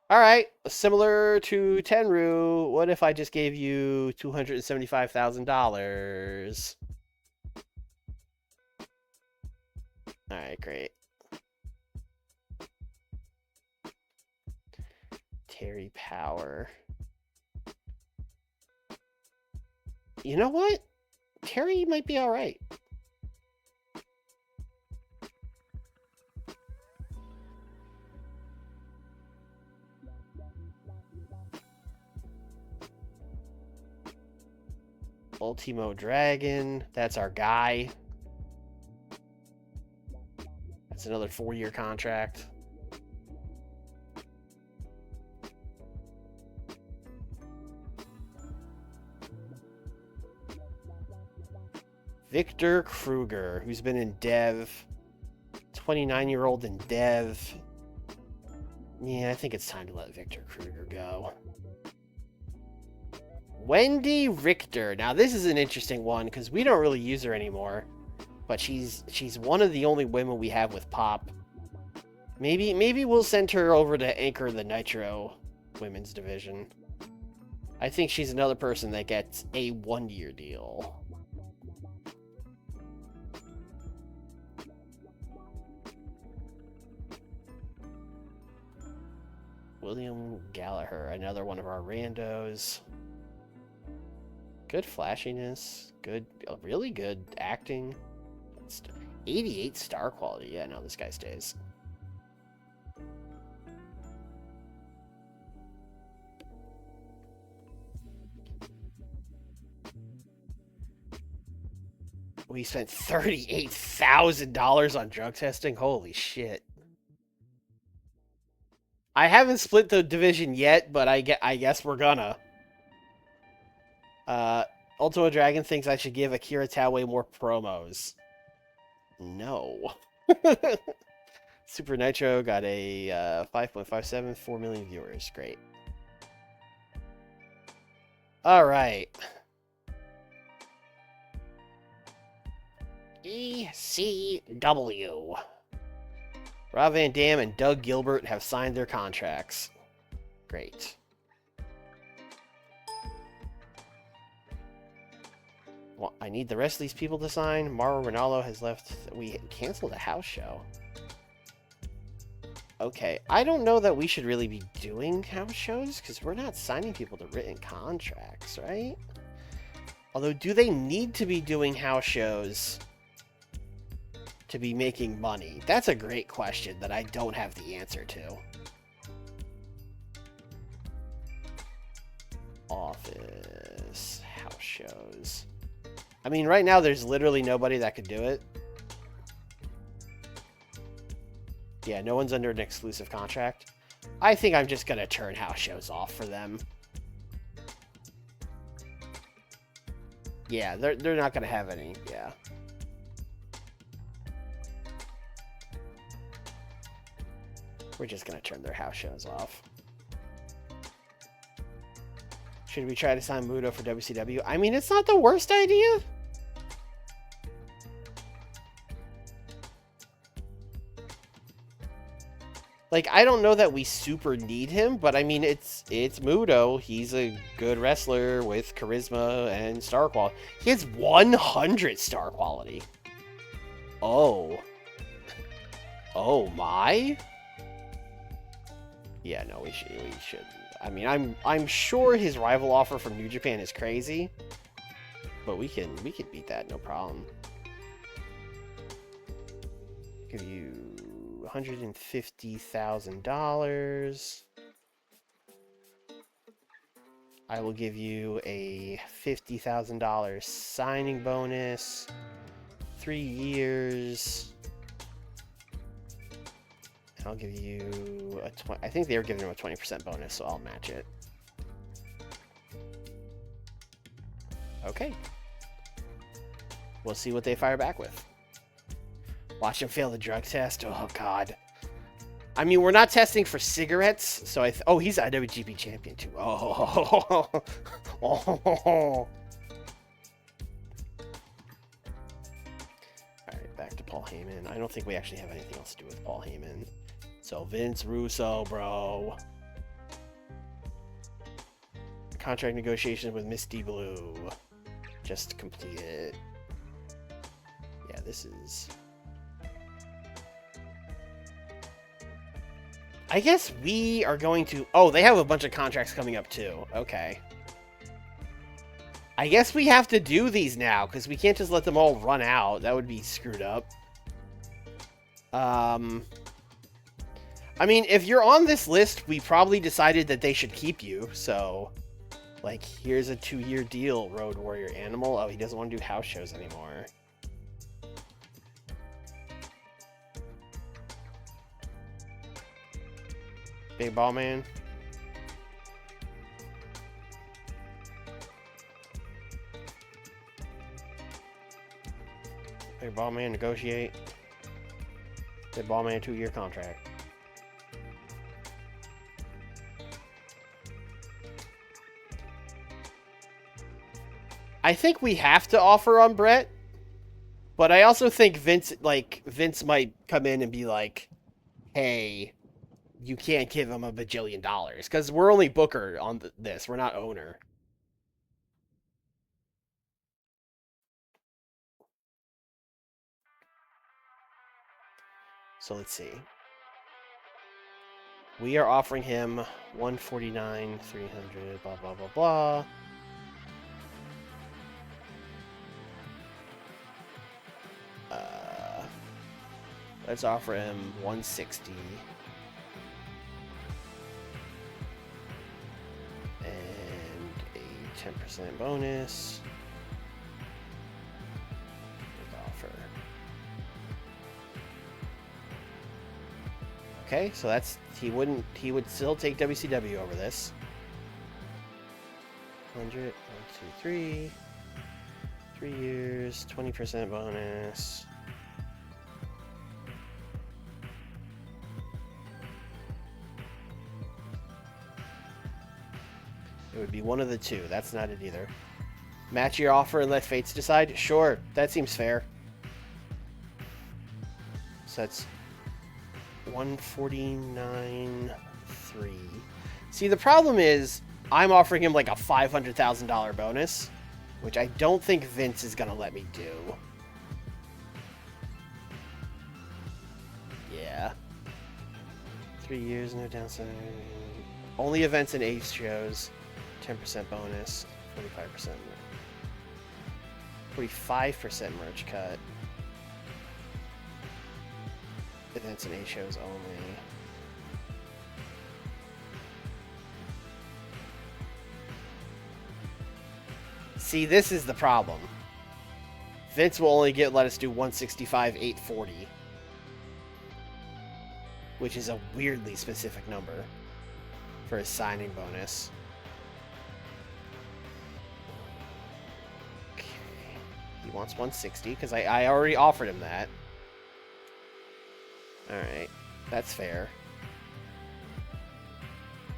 All right, similar to Tenryu, what if I just gave you $275,000? All right, great. Terry Power. You know what? Terry might be all right. Ultimo Dragon. That's our guy. That's another 4-year contract. Victor Kruger, who's been in Dev. 29-year-old in Dev. Yeah, I think it's time to let Victor Kruger go. Wendy Richter. Now, this is an interesting one because we don't really use her anymore. But she's one of the only women we have with Pop. Maybe we'll send her over to anchor the Nitro women's division. I think she's another person that gets a 1-year deal. William Gallagher, another one of our randos. Good flashiness, good, really good acting. 88 star quality. Yeah, no, this guy stays. We spent $38,000 on drug testing. Holy shit! I haven't split the division yet, but I guess we're gonna. Ultimo Dragon thinks I should give Akira Taue more promos. No. Super Nitro got a 5.57, 4 million viewers. Great. All right. ECW. Rob Van Dam and Doug Gilbert have signed their contracts. Great. Well, I need the rest of these people to sign. Mauro Ranallo has left. We canceled a house show. Okay, I don't know that we should really be doing house shows because we're not signing people to written contracts, right? Although, do they need to be doing house shows to be making money? That's a great question that I don't have the answer to. Office house shows. I mean, right now there's literally nobody that could do it. Yeah, no one's under an exclusive contract. I think I'm just going to turn house shows off for them. Yeah, they're not going to have any. Yeah. We're just going to turn their house shows off. Should we try to sign Muto for WCW? I mean, it's not the worst idea. Like, I don't know that we super need him, but I mean, it's Muto. He's a good wrestler with charisma and star quality. He has 100 star quality. Oh. Oh my? Yeah, no, we should. I mean, I'm sure his rival offer from New Japan is crazy, but we can beat that, no problem. Give you $150,000. I will give you a $50,000 signing bonus. 3 years. And I'll give you a I think they were giving him a 20% bonus, so I'll match it. Okay. We'll see what they fire back with. Watch him fail the drug test. Oh, God. I mean, we're not testing for cigarettes, so oh, he's IWGP champion, too. Oh. Oh. All right, back to Paul Heyman. I don't think we actually have anything else to do with Paul Heyman. So, Vince Russo, bro. Contract negotiations with Misty Blue. Just completed. Yeah, this is... I guess we are going to... Oh, they have a bunch of contracts coming up, too. Okay. I guess we have to do these now, because we can't just let them all run out. That would be screwed up. I mean, if you're on this list, we probably decided that they should keep you, so... Like, here's a 2-year deal, Road Warrior Animal. Oh, he doesn't want to do house shows anymore. Big Ball Man. Big Ball Man, negotiate. Big Ball Man, 2-year contract. I think we have to offer on Bret, but I also think Vince might come in and be like, hey, you can't give him $1 bajillion, because we're only booker on this. We're not owner. So let's see. We are offering him $149, $300, blah, blah, blah, blah. Let's offer him $160. And a 10% bonus. Okay, so that's he would still take WCW over this. 100, 1, 2, 3. 3 years, 20% bonus. It would be one of the two. That's not it either. Match your offer and let fates decide? Sure, that seems fair. So that's 149.3. See, the problem is I'm offering him like a $500,000 bonus, which I don't think Vince is going to let me do. Yeah. 3 years, no downside. Only events and age shows. 10% bonus. 45%. 45% merch cut. Events and age shows only. See, this is the problem. Vince will only let us do 165, 840. Which is a weirdly specific number for his signing bonus. Okay. He wants 160 because I already offered him that. Alright. That's fair.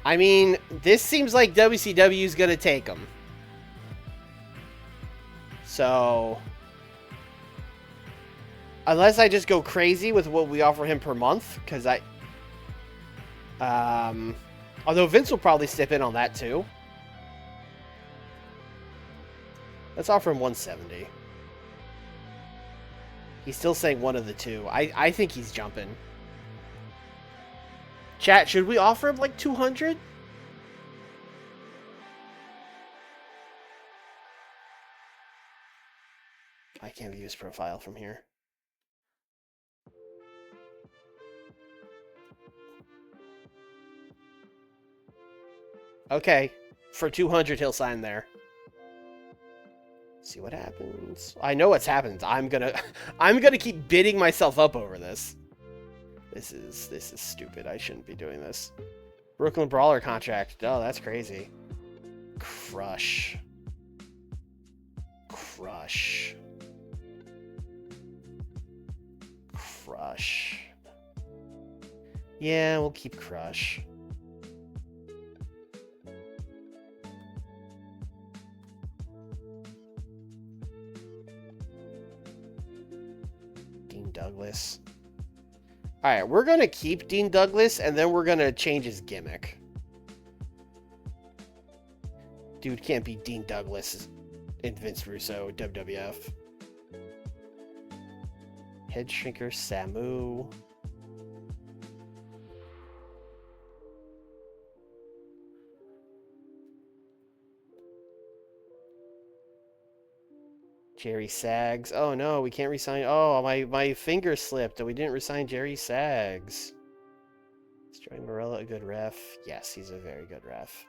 I mean, this seems like WCW's going to take him. So, unless I just go crazy with what we offer him per month, because although Vince will probably step in on that too. Let's offer him 170. He's still saying one of the two. I think he's jumping. Chat, should we offer him like 200? I can't view his profile from here. Okay, for 200 he'll sign there. See what happens. I know what's happened. I'm gonna keep bidding myself up over this. This is stupid. I shouldn't be doing this. Brooklyn Brawler contract. Oh, that's crazy. Crush. Crush. Crush. Yeah, we'll keep Crush. Dean Douglas. Alright, we're going to keep Dean Douglas, and then we're going to change his gimmick. Dude can't be Dean Douglas in Vince Russo, WWF. Head Shrinker, Samu. Jerry Sags. Oh no, we can't resign. Oh, my finger slipped. We didn't resign Jerry Sags. Is Joey Morella a good ref? Yes, he's a very good ref.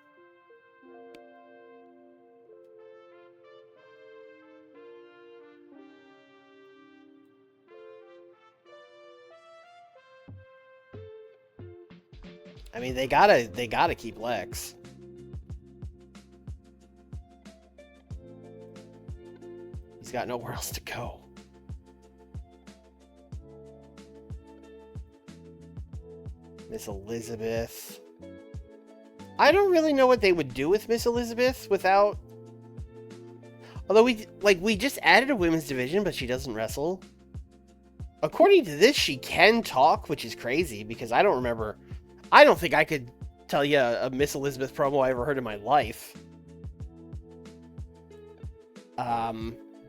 I mean, they gotta keep Lex. He's got nowhere else to go. Miss Elizabeth. I don't really know what they would do with Miss Elizabeth without... Although we just added a women's division, but she doesn't wrestle. According to this, she can talk, which is crazy because I don't remember... I don't think I could tell you a Miss Elizabeth promo I ever heard in my life.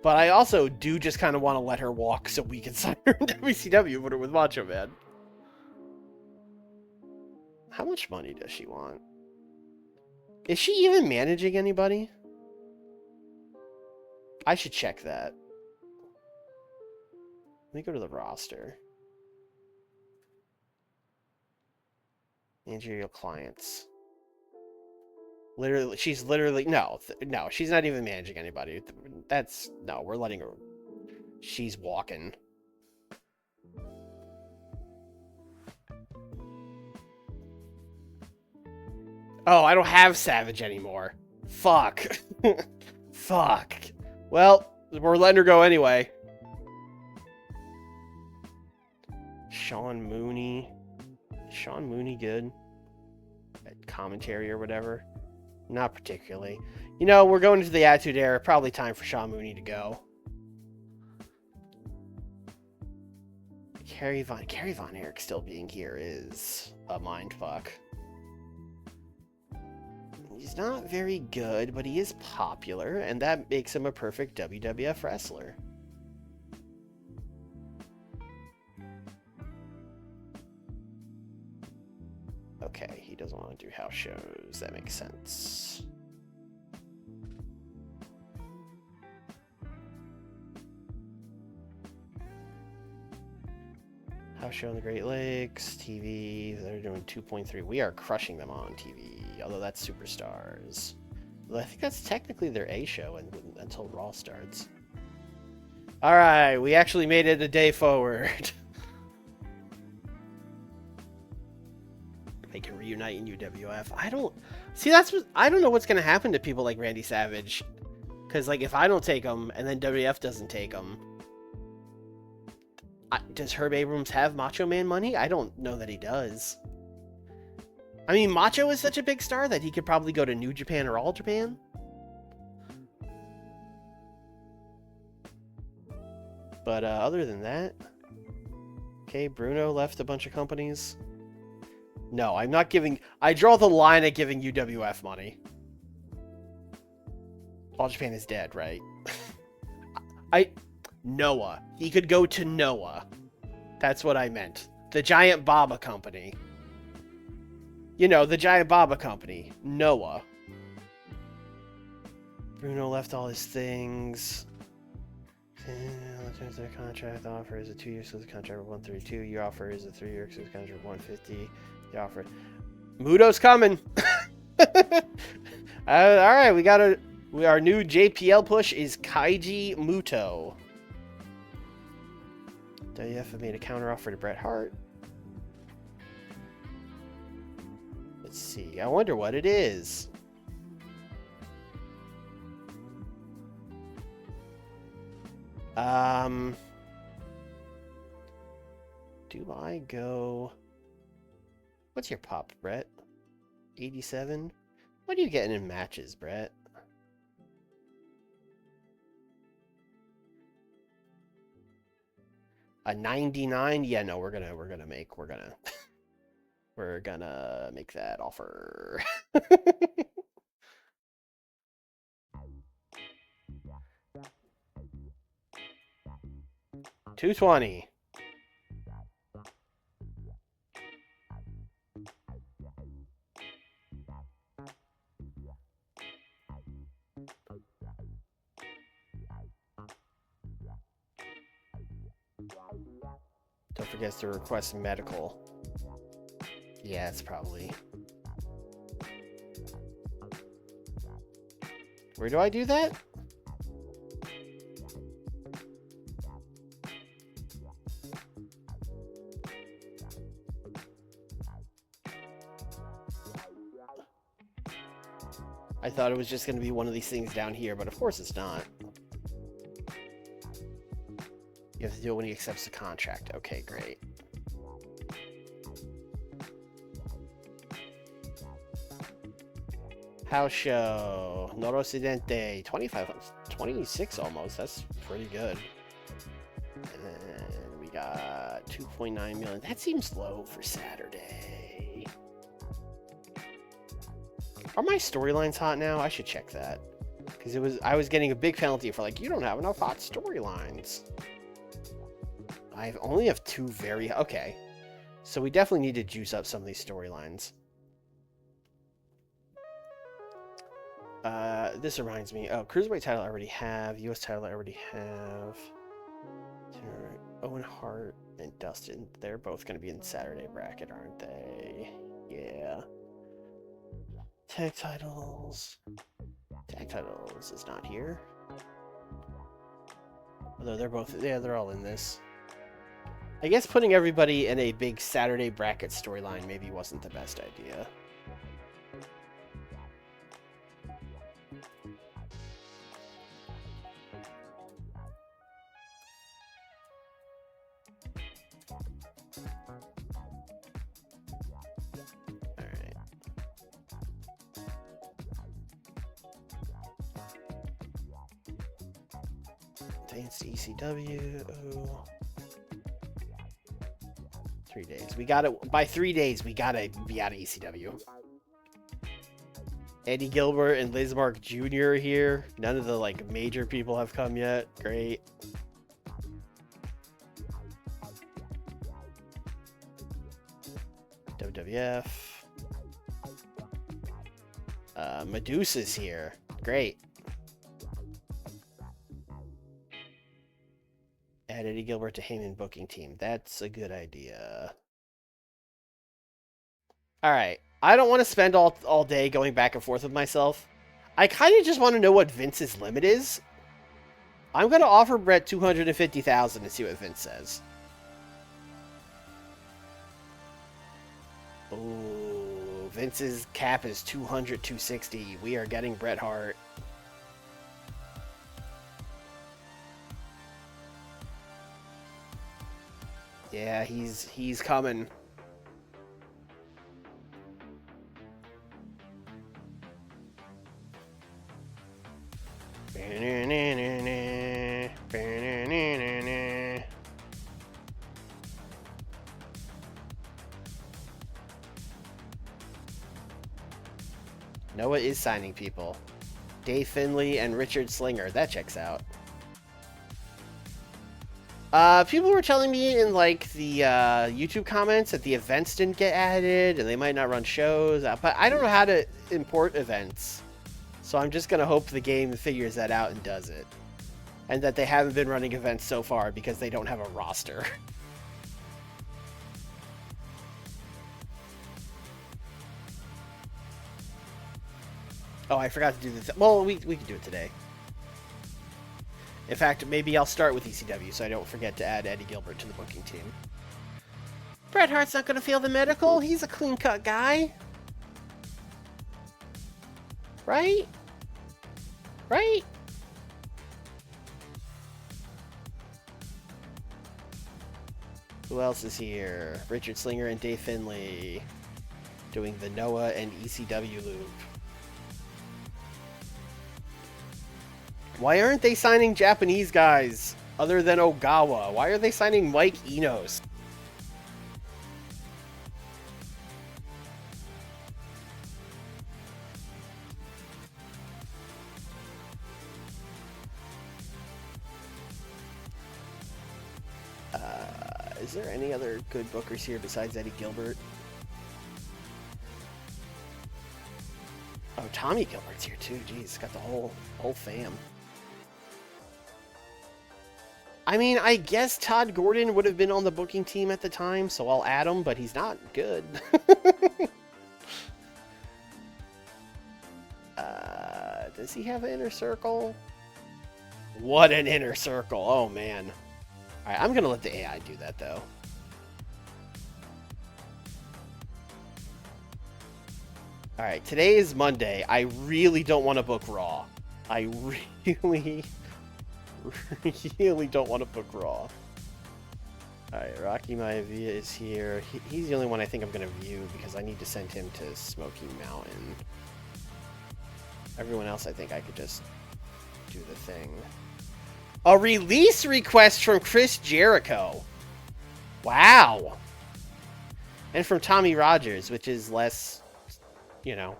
But I also do just kind of want to let her walk so we can sign her in WCW, put her with Macho Man. How much money does she want? Is she even managing anybody? I should check that. Let me go to the roster. Managerial clients. Literally, she's literally... No, she's not even managing anybody. That's... No, we're letting her... She's walking. Oh, I don't have Savage anymore. Fuck. Fuck. Well, we're letting her go anyway. Sean Mooney. Is Sean Mooney good at commentary or whatever? Not particularly. You know, we're going into the Attitude Era. Probably time for Sean Mooney to go. Kerry Von Erich still being here is a mindfuck. He's not very good, but he is popular, and that makes him a perfect WWF wrestler. Okay, he doesn't want to do house shows. That makes sense. House show in the Great Lakes, TV, they're doing 2.3. We are crushing them on TV, although that's Superstars. Well, I think that's technically their A show until Raw starts. Alright, we actually made it a day forward. They can reunite in UWF. I don't know what's going to happen to people like Randy Savage. Because, like, if I don't take them, and then WWF doesn't take them, does Herb Abrams have Macho Man money? I don't know that he does. I mean, Macho is such a big star that he could probably go to New Japan or All Japan. But other than that... Okay, Bruno left a bunch of companies. No, I'm not giving... I draw the line at giving UWF money. All Japan is dead, right? Noah. He could go to Noah. That's what I meant. The Giant Baba Company. You know, the Giant Baba Company. Noah. Bruno left all his things. Their contract offer is a 2-year exclusive contract of 132. Your offer is a 3-year exclusive contract of 150. The offer. Muto's coming. Alright, we got our new JPL push is Kaiji Muto. WWF made a counteroffer to Bret Hart. Let's see. I wonder what it is. Do I go... What's your pop, Brett? 87? What are you getting in matches, Brett? A 99? Yeah, no, we're gonna make that offer. 220. Don't forget to request medical. Yeah, it's probably... Where do I do that? I thought it was just going to be one of these things down here, but of course it's not. You have to do it when he accepts the contract. Okay, great. House show. Noro Occidente. 26 almost. That's pretty good. And we got 2.9 million. That seems low for Saturday. Are my storylines hot now? I should check that. Because I was getting a big penalty for like, you don't have enough hot storylines. I only have 2 very... Okay. So we definitely need to juice up some of these storylines. This reminds me. Oh, Cruiserweight title I already have. US title I already have. Owen Hart and Dustin. They're both going to be in the Saturday bracket, aren't they? Yeah. Tag titles. Tag titles is not here. Although they're both... Yeah, they're all in this. I guess putting everybody in a big Saturday bracket storyline maybe wasn't the best idea. Thanks to ECW. 3 days. We gotta, by 3 days, we gotta be out of ECW. Eddie Gilbert and Liz Mark Jr. are here. None of the like major people have come yet. Great. WWF. Medusa's here. Great. Add Eddie Gilbert to Heyman booking team. That's a good idea. All right. I don't want to spend all day going back and forth with myself. I kind of just want to know what Vince's limit is. I'm going to offer Bret $250,000 and see what Vince says. Ooh, Vince's cap is 200, 260. We are getting Bret Hart. Yeah, he's coming. Noah is signing people. Dave Finlay and Richard Slinger. That checks out. People were telling me in like the YouTube comments that the events didn't get added and they might not run shows, but I don't know how to import events. So I'm just going to hope the game figures that out and does it. And that they haven't been running events so far because they don't have a roster. Oh, I forgot to do this. Well, we can do it today. In fact, maybe I'll start with ECW so I don't forget to add Eddie Gilbert to the booking team. Bret Hart's not going to fail the medical. He's a clean-cut guy. Right? Right? Who else is here? Richard Slinger and Dave Finlay doing the Noah and ECW loop. Why aren't they signing Japanese guys other than Ogawa? Why are they signing Mike Enos? Is there any other good bookers here besides Eddie Gilbert? Oh, Tommy Gilbert's here too. Jeez, got the whole fam. I mean, I guess Todd Gordon would have been on the booking team at the time, so I'll add him, but he's not good. Does he have an inner circle? What an inner circle. Oh, man. All right, I'm going to let the AI do that, though. All right, today is Monday. I really don't want to book Raw. I really don't want to book Raw. Alright, Rocky Maivia is here. He's the only one I think I'm going to view because I need to send him to Smoky Mountain. Everyone else I think I could just do the thing. A release request from Chris Jericho. Wow. And from Tommy Rogers, which is less, you know.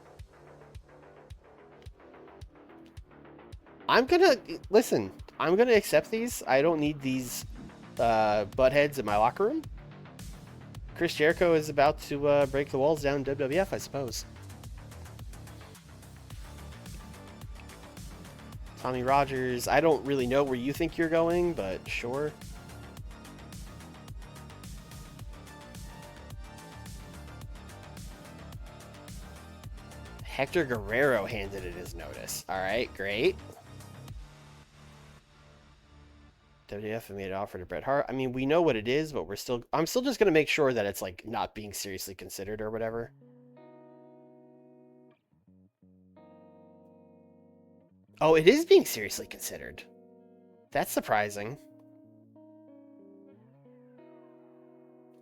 I'm going to, listen, I'm going to accept these. I don't need these buttheads in my locker room. Chris Jericho is about to break the walls down in WWF, I suppose. Tommy Rogers, I don't really know where you think you're going, but sure. Hector Guerrero handed it his notice. All right, great. WWF made an offer to Bret Hart. I mean, we know what it is, but I'm still just going to make sure that it's like not being seriously considered or whatever. Oh, it is being seriously considered. That's surprising.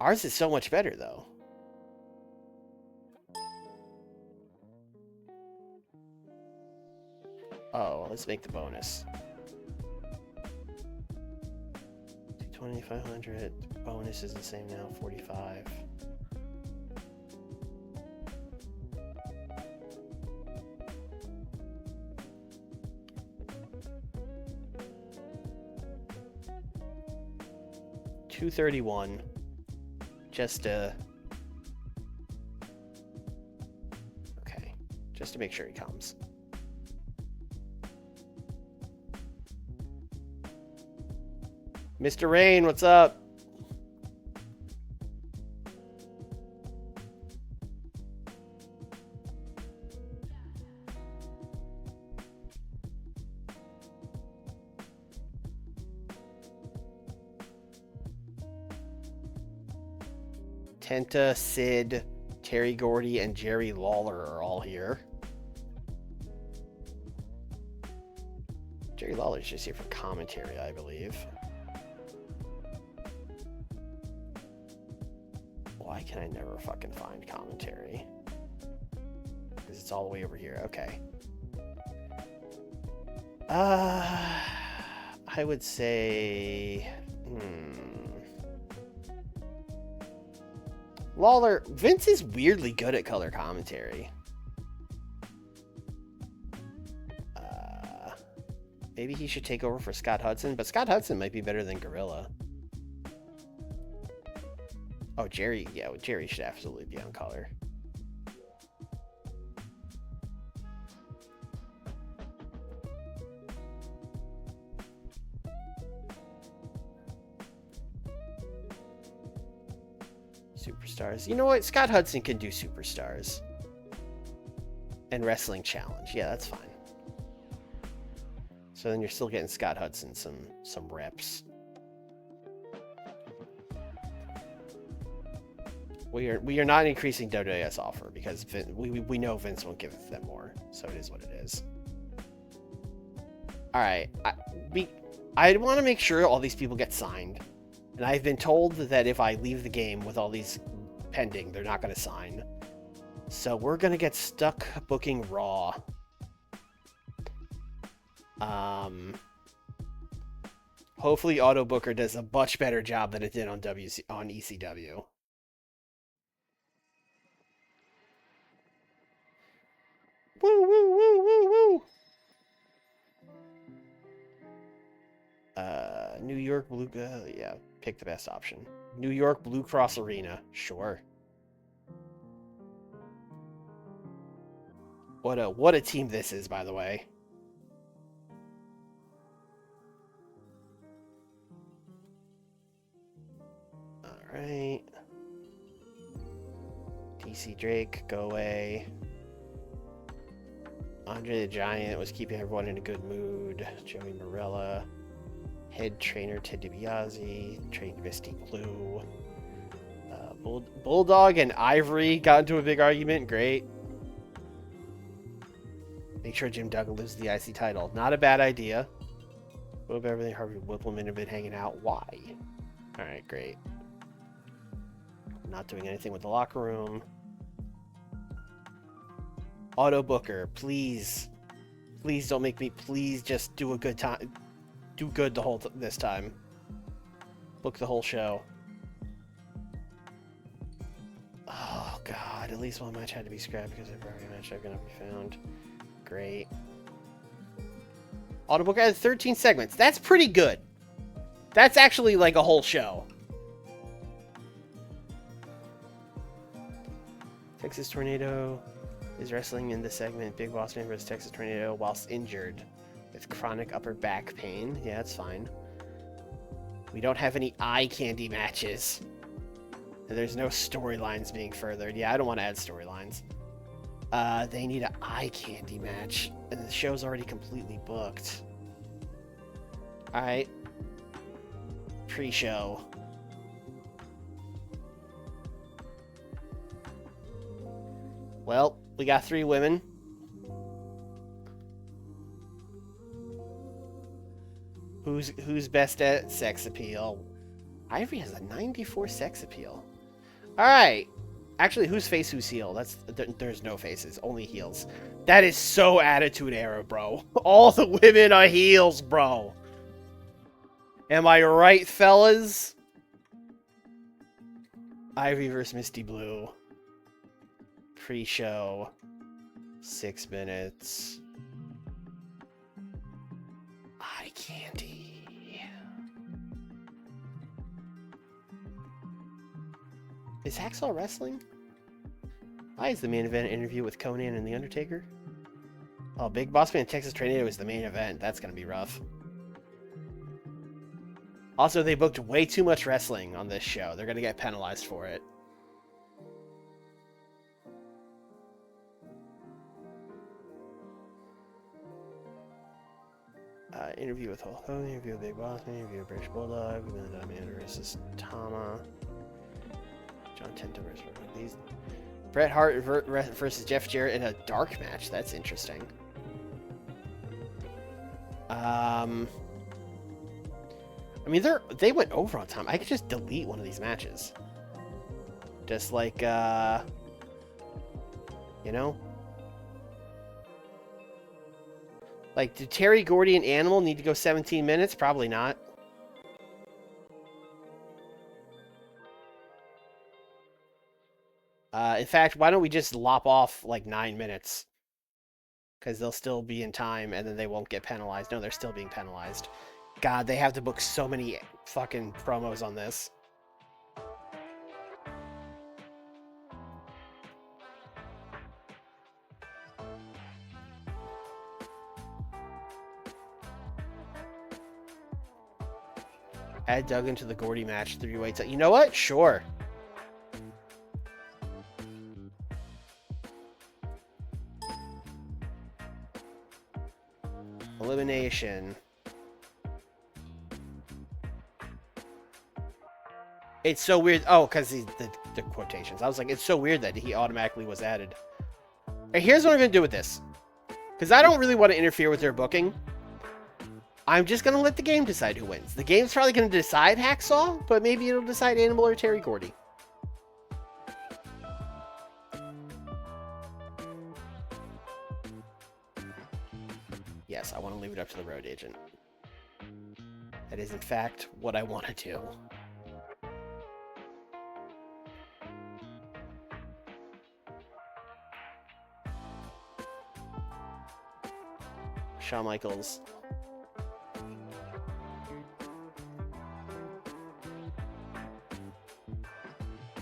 Ours is so much better, though. Oh, let's make the bonus. 2,500. Bonus is the same now, 45. $231. Just to... Okay. Just to make sure he comes. Mr. Rain, what's up? Tenta, Sid, Terry Gordy, and Jerry Lawler are all here. Jerry Lawler's just here for commentary, I believe. Why can I never fucking find commentary? Because it's all the way over here. Okay. I would say... Lawler... Vince is weirdly good at color commentary. Maybe he should take over for Scott Hudson, but Scott Hudson might be better than Gorilla. Oh, Jerry. Yeah, Jerry should absolutely be on color. Superstars. You know what? Scott Hudson can do Superstars. And Wrestling Challenge. Yeah, that's fine. So then you're still getting Scott Hudson some reps. We are not increasing WWF's offer because we know Vince won't give them more. So it is what it is. All right. I want to make sure all these people get signed. And I've been told that if I leave the game with all these pending, they're not going to sign. So we're going to get stuck booking Raw. Hopefully Auto Booker does a much better job than it did on ECW. Woo, woo, woo, woo, woo. New York Blue... yeah, pick the best option. New York Blue Cross Arena. Sure. What a team this is, by the way. Alright. DC Drake, go away. Andre the Giant was keeping everyone in a good mood. Joey Morella. Head trainer Ted DiBiase. Trained Misty Blue. Bulldog and Ivory got into a big argument. Great. Make sure Jim Duggan loses the IC title. Not a bad idea. Will Beverly and Harvey Whippleman have been hanging out? Why? Alright, great. Not doing anything with the locker room. Auto Booker, please. Please don't make me. Please just do a good time. Do good the whole this time. Book the whole show. Oh god, at least one match had to be scrapped because every match are gonna be found. Great. Auto Booker had 13 segments. That's pretty good. That's actually like a whole show. Texas Tornado is wrestling in the segment. Big Boss Man vs. Texas Tornado whilst injured with chronic upper back pain. Yeah, that's fine. We don't have any eye candy matches. And there's no storylines being furthered. Yeah, I don't want to add storylines. They need an eye candy match. And the show's already completely booked. Alright. Pre-show. Well, we got 3 women. Who's best at sex appeal? Ivory has a 94 sex appeal. Alright. Actually, who's face, who's heel? There's no faces, only heels. That is so Attitude Era, bro. All the women are heels, bro. Am I right, fellas? Ivy versus Misty Blue. Pre-show. 6 minutes. Eye candy. Is Hacksaw wrestling? Why is the main event interview with Conan and The Undertaker? Oh, Big Boss Man and Texas Tornado is the main event. That's going to be rough. Also, they booked way too much wrestling on this show. They're going to get penalized for it. Interview with Hulk Hogan, interview with Big Boss Man, interview with British Bulldog, Amanda versus Tama, John Tenta versus these. Bret Hart versus Jeff Jarrett in a dark match. That's interesting. I mean, they went over on time. I could just delete one of these matches. Just like, you know? Like, did Terry Gordy and Animal need to go 17 minutes? Probably not. In fact, why don't we just lop off like 9 minutes? Because they'll still be in time and then they won't get penalized. No, they're still being penalized. God, they have to book so many fucking promos on this. Add Duggan to the Gordy match 3-way. You know what? Sure. Elimination. It's so weird. Oh, because the quotations. I was like, it's so weird that he automatically was added. Right, here's what I'm going to do with this. Because I don't really want to interfere with their booking. I'm just going to let the game decide who wins. The game's probably going to decide Hacksaw, but maybe it'll decide Animal or Terry Gordy. Yes, I want to leave it up to the road agent. That is, in fact, what I want to do. Shawn Michaels.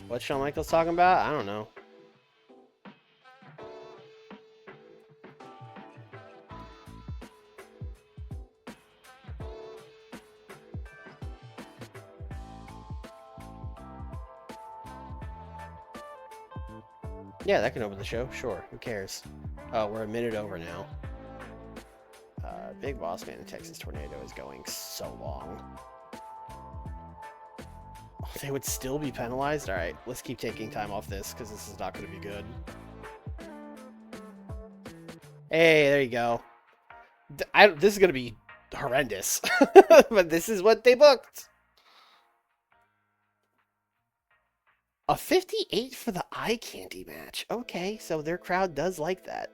What's Shawn Michaels talking about? I don't know. Yeah, that can open the show. Sure. Who cares? Oh, we're a minute over now. Big Boss Man and Texas Tornado is going so long. Oh, they would still be penalized? Alright, let's keep taking time off this, because this is not going to be good. Hey, there you go. This is going to be horrendous. But this is what they booked. A 58 for the eye candy match. Okay, so their crowd does like that.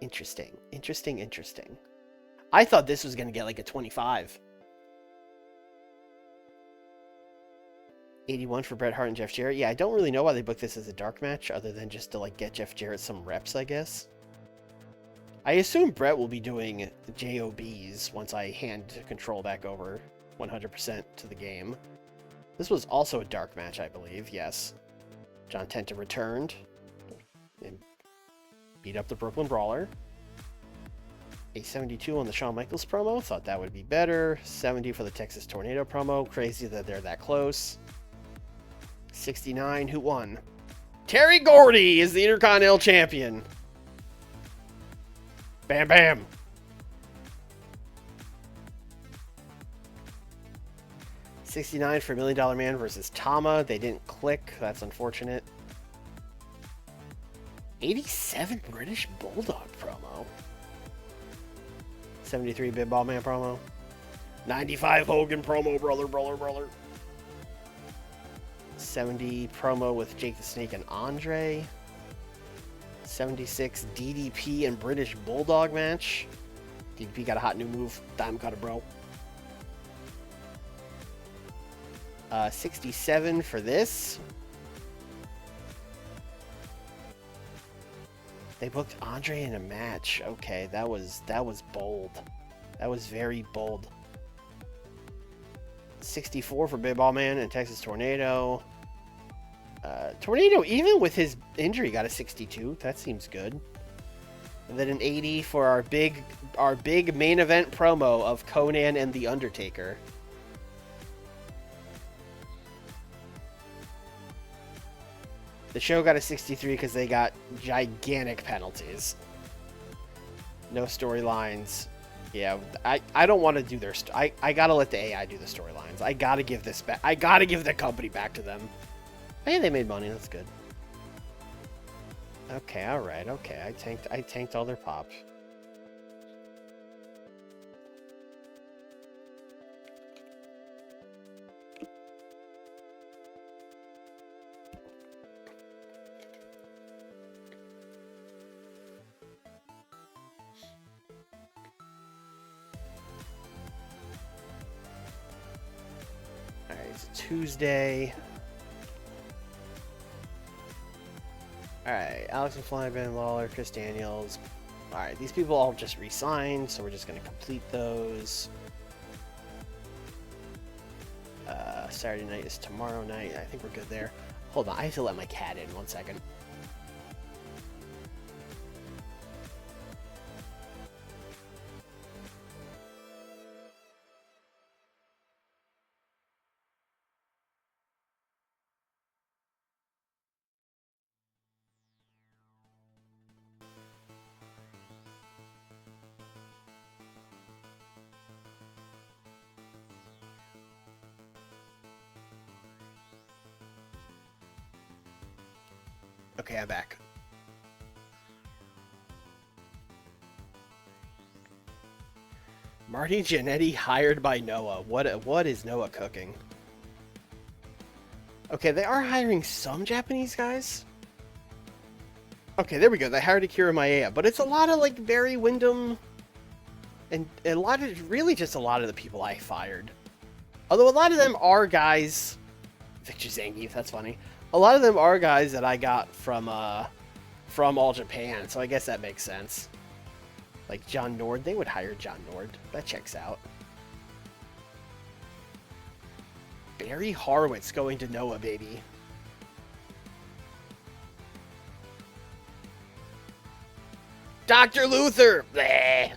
Interesting. Interesting, interesting. I thought this was going to get like a 25. 81 for Bret Hart and Jeff Jarrett. Yeah, I don't really know why they booked this as a dark match, other than just to like get Jeff Jarrett some reps, I guess. I assume Bret will be doing JOBs once I hand control back over 100% to the game. This was also a dark match, I believe, yes. John Tenta returned and beat up the Brooklyn Brawler. A 72 on the Shawn Michaels promo. Thought that would be better. 70 for the Texas Tornado promo. Crazy that they're that close. 69. Who won? Terry Gordy is the Intercontinental Champion. Bam, bam. $69 for $1 Million Man versus Tama. They didn't click. That's unfortunate. 87 British Bulldog promo. 73 Big Ball Man promo. 95 Hogan promo, brother. 70 promo with Jake the Snake and Andre. 76 DDP and British Bulldog match. DDP got a hot new move. Diamond Cutter, bro. $67 for this. They booked Andre in a match. Okay, that was bold. That was very bold. 64 for Big Ball Man and Texas Tornado. Tornado, even with his injury, got a 62. That seems good. And then an 80 for our big main event promo of Conan and The Undertaker. The show got a 63 because they got gigantic penalties. No storylines. Yeah, I don't want to do their... I gotta let the AI do the storylines. I gotta give this back. I gotta give the company back to them. Hey, they made money. That's good. Okay, alright, okay. I tanked all their pop. It's Tuesday. Alright, Alex McFly, Ben Lawler, Chris Daniels. Alright, these people all just re-signed, so we're just going to complete those. Saturday night is tomorrow night. I think we're good there. Hold on, I have to let my cat in 1 second. Okay, I'm back. Marty Jannetty hired by Noah. What is Noah cooking? Okay, they are hiring some Japanese guys. Okay, there we go. They hired Akira Maeda, but it's a lot of like Barry Windham and a lot of really just a lot of the people I fired. Although a lot of them are guys. Victor Zangief, that's funny. A lot of them are guys that I got from All Japan, so I guess that makes sense. Like John Nord, they would hire John Nord. That checks out. Barry Horowitz going to Noah, baby. Dr. Luther! Bleh.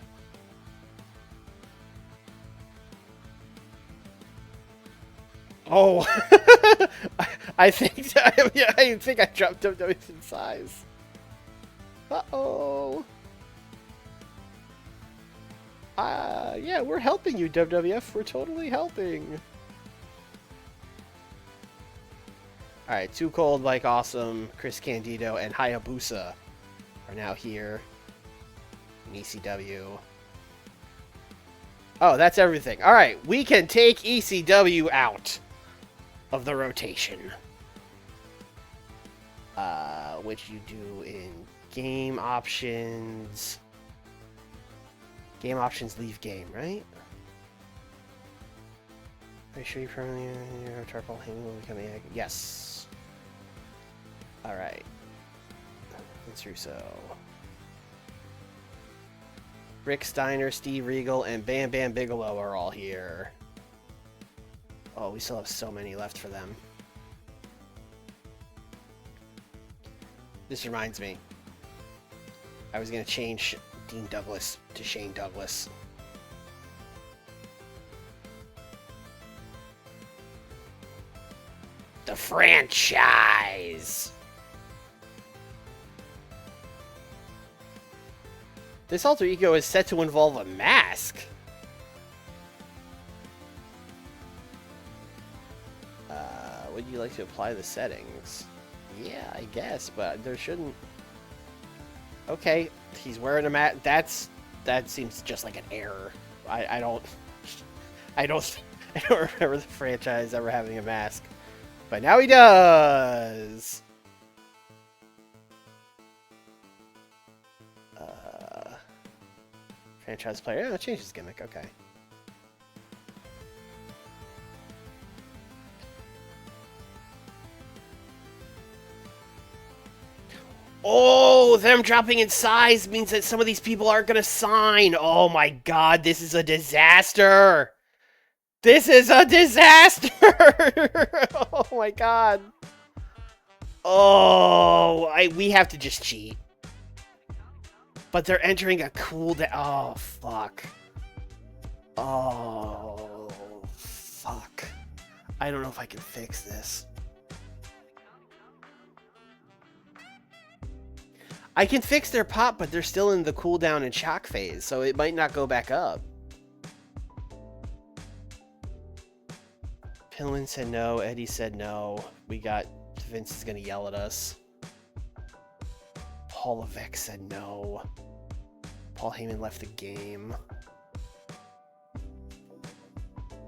Oh, I think I dropped WWE in size. Uh-oh. Yeah, we're helping you, WWF. We're totally helping. Alright, Too Cold, Like Awesome, Chris Candido, and Hayabusa are now here in ECW. Oh, that's everything. Alright, we can take ECW out of the rotation. Which you do in game options. Game options, leave game, right? Are you sure you permanently charcoal hanging will become a... Yes. Alright. Vince Russo. Rick Steiner, Steve Regal, and Bam Bam Bigelow are all here. Oh, we still have so many left for them. This reminds me. I was going to change Dean Douglas to Shane Douglas. The franchise! This alter ego is set to involve a mask. Would you like to apply the settings? Yeah, I guess, but there shouldn't... Okay, he's wearing a mask. That seems just like an error. I don't remember the franchise ever having a mask. But now he does! Franchise player. Oh, change his gimmick. Okay. Oh, them dropping in size means that some of these people aren't going to sign. Oh my god, this is a disaster. This is a disaster. Oh my god. Oh, we have to just cheat. But they're entering a cooldown. Oh, fuck. Oh, fuck. I don't know if I can fix this. I can fix their pop, but they're still in the cooldown and shock phase, so it might not go back up. Pillin said no. Eddie said no. We got... Vince is going to yell at us. Paul Levesque said no. Paul Heyman left the game.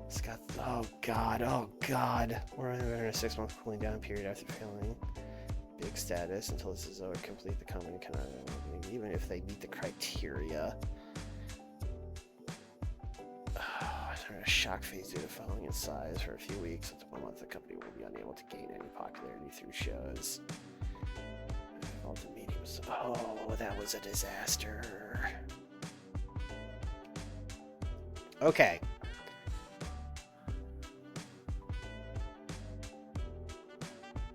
Scott... Oh, God. Oh, God. We're in a 6-month cooling down period after failing big status. Until this is over, complete the company cannot, even if they meet the criteria. A shock phase due to falling in size for a few weeks. Until 1 month, the company will be unable to gain any popularity through shows. All the mediums. Oh, that was a disaster. Okay.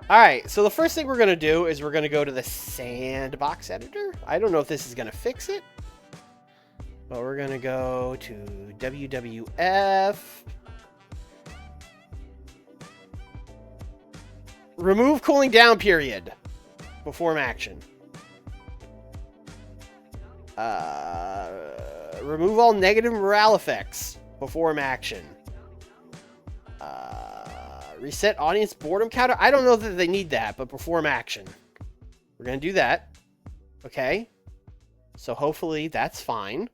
Alright, so the first thing we're going to do is we're going to go to the sandbox editor. I don't know if this is going to fix it. But we're going to go to WWF. Remove cooling down period. Perform action. Remove all negative morale effects. Perform action. Reset audience boredom counter. I don't know that they need that, but perform action. We're going to do that. Okay. So hopefully that's fine.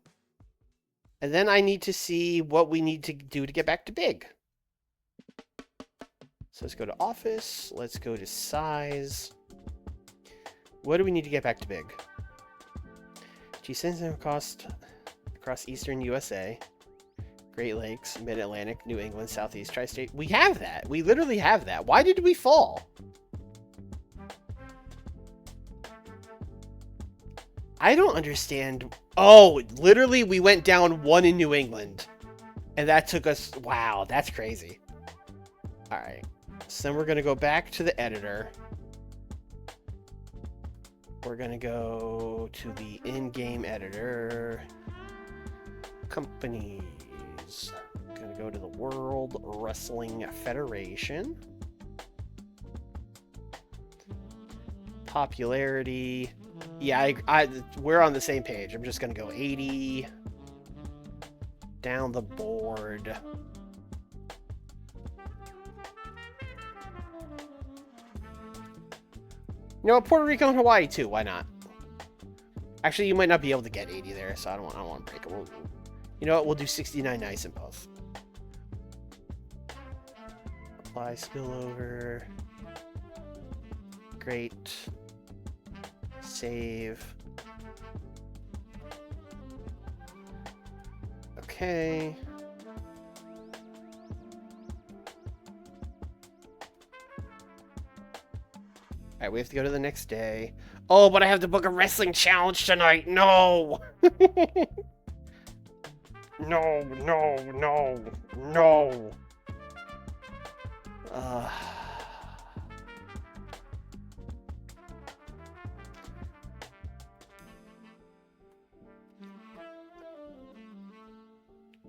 And then I need to see what we need to do to get back to big. So let's go to office. Let's go to size. What do we need to get back to big? G-Sense across eastern USA, Great Lakes, Mid-Atlantic, New England, Southeast, Tri-State. We have that. We literally have that. Why did we fall? I don't understand. Oh, literally we went down 1 in New England. And that took us... Wow, that's crazy. Alright. So then we're going to go back to the editor. We're going to go to the in-game editor. Companies. Going to go to the World Wrestling Federation. Popularity. Yeah, we're on the same page. I'm just going to go 80 down the board. You know what? Puerto Rico and Hawaii too. Why not? Actually, you might not be able to get 80 there, so I don't want to break it. You know what? We'll do 69 nice in both. Apply spillover. Great. Save. Okay. Alright, we have to go to the next day. Oh, but I have to book a wrestling challenge tonight. No! No, no, no, no.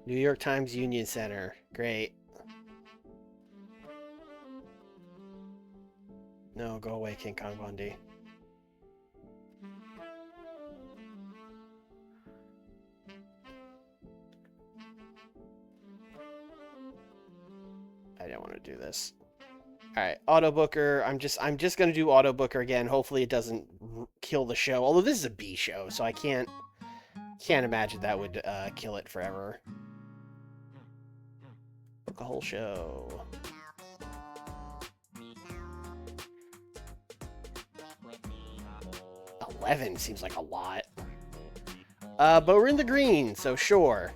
New York Times Union Center. Great. No, go away, King Kong Bundy. I don't want to do this. All right, auto booker. I'm just gonna do auto booker again. Hopefully, it doesn't kill the show. Although this is a B show, so I can't imagine that would kill it forever. Book a whole show. $11 seems like a lot. But we're in the green, so sure.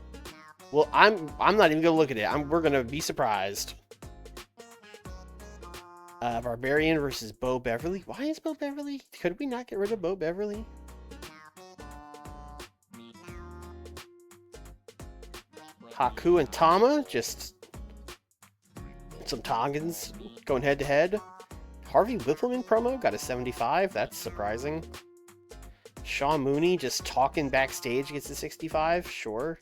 Well, I'm not even gonna look at it. We're gonna be surprised. Barbarian versus Bo Beverly. Why is Bo Beverly? Could we not get rid of Bo Beverly? Haku and Tama, just some Tongans going head to head. Harvey Whippleman promo got a 75. That's surprising. Sean Mooney just talking backstage gets a 65. Sure.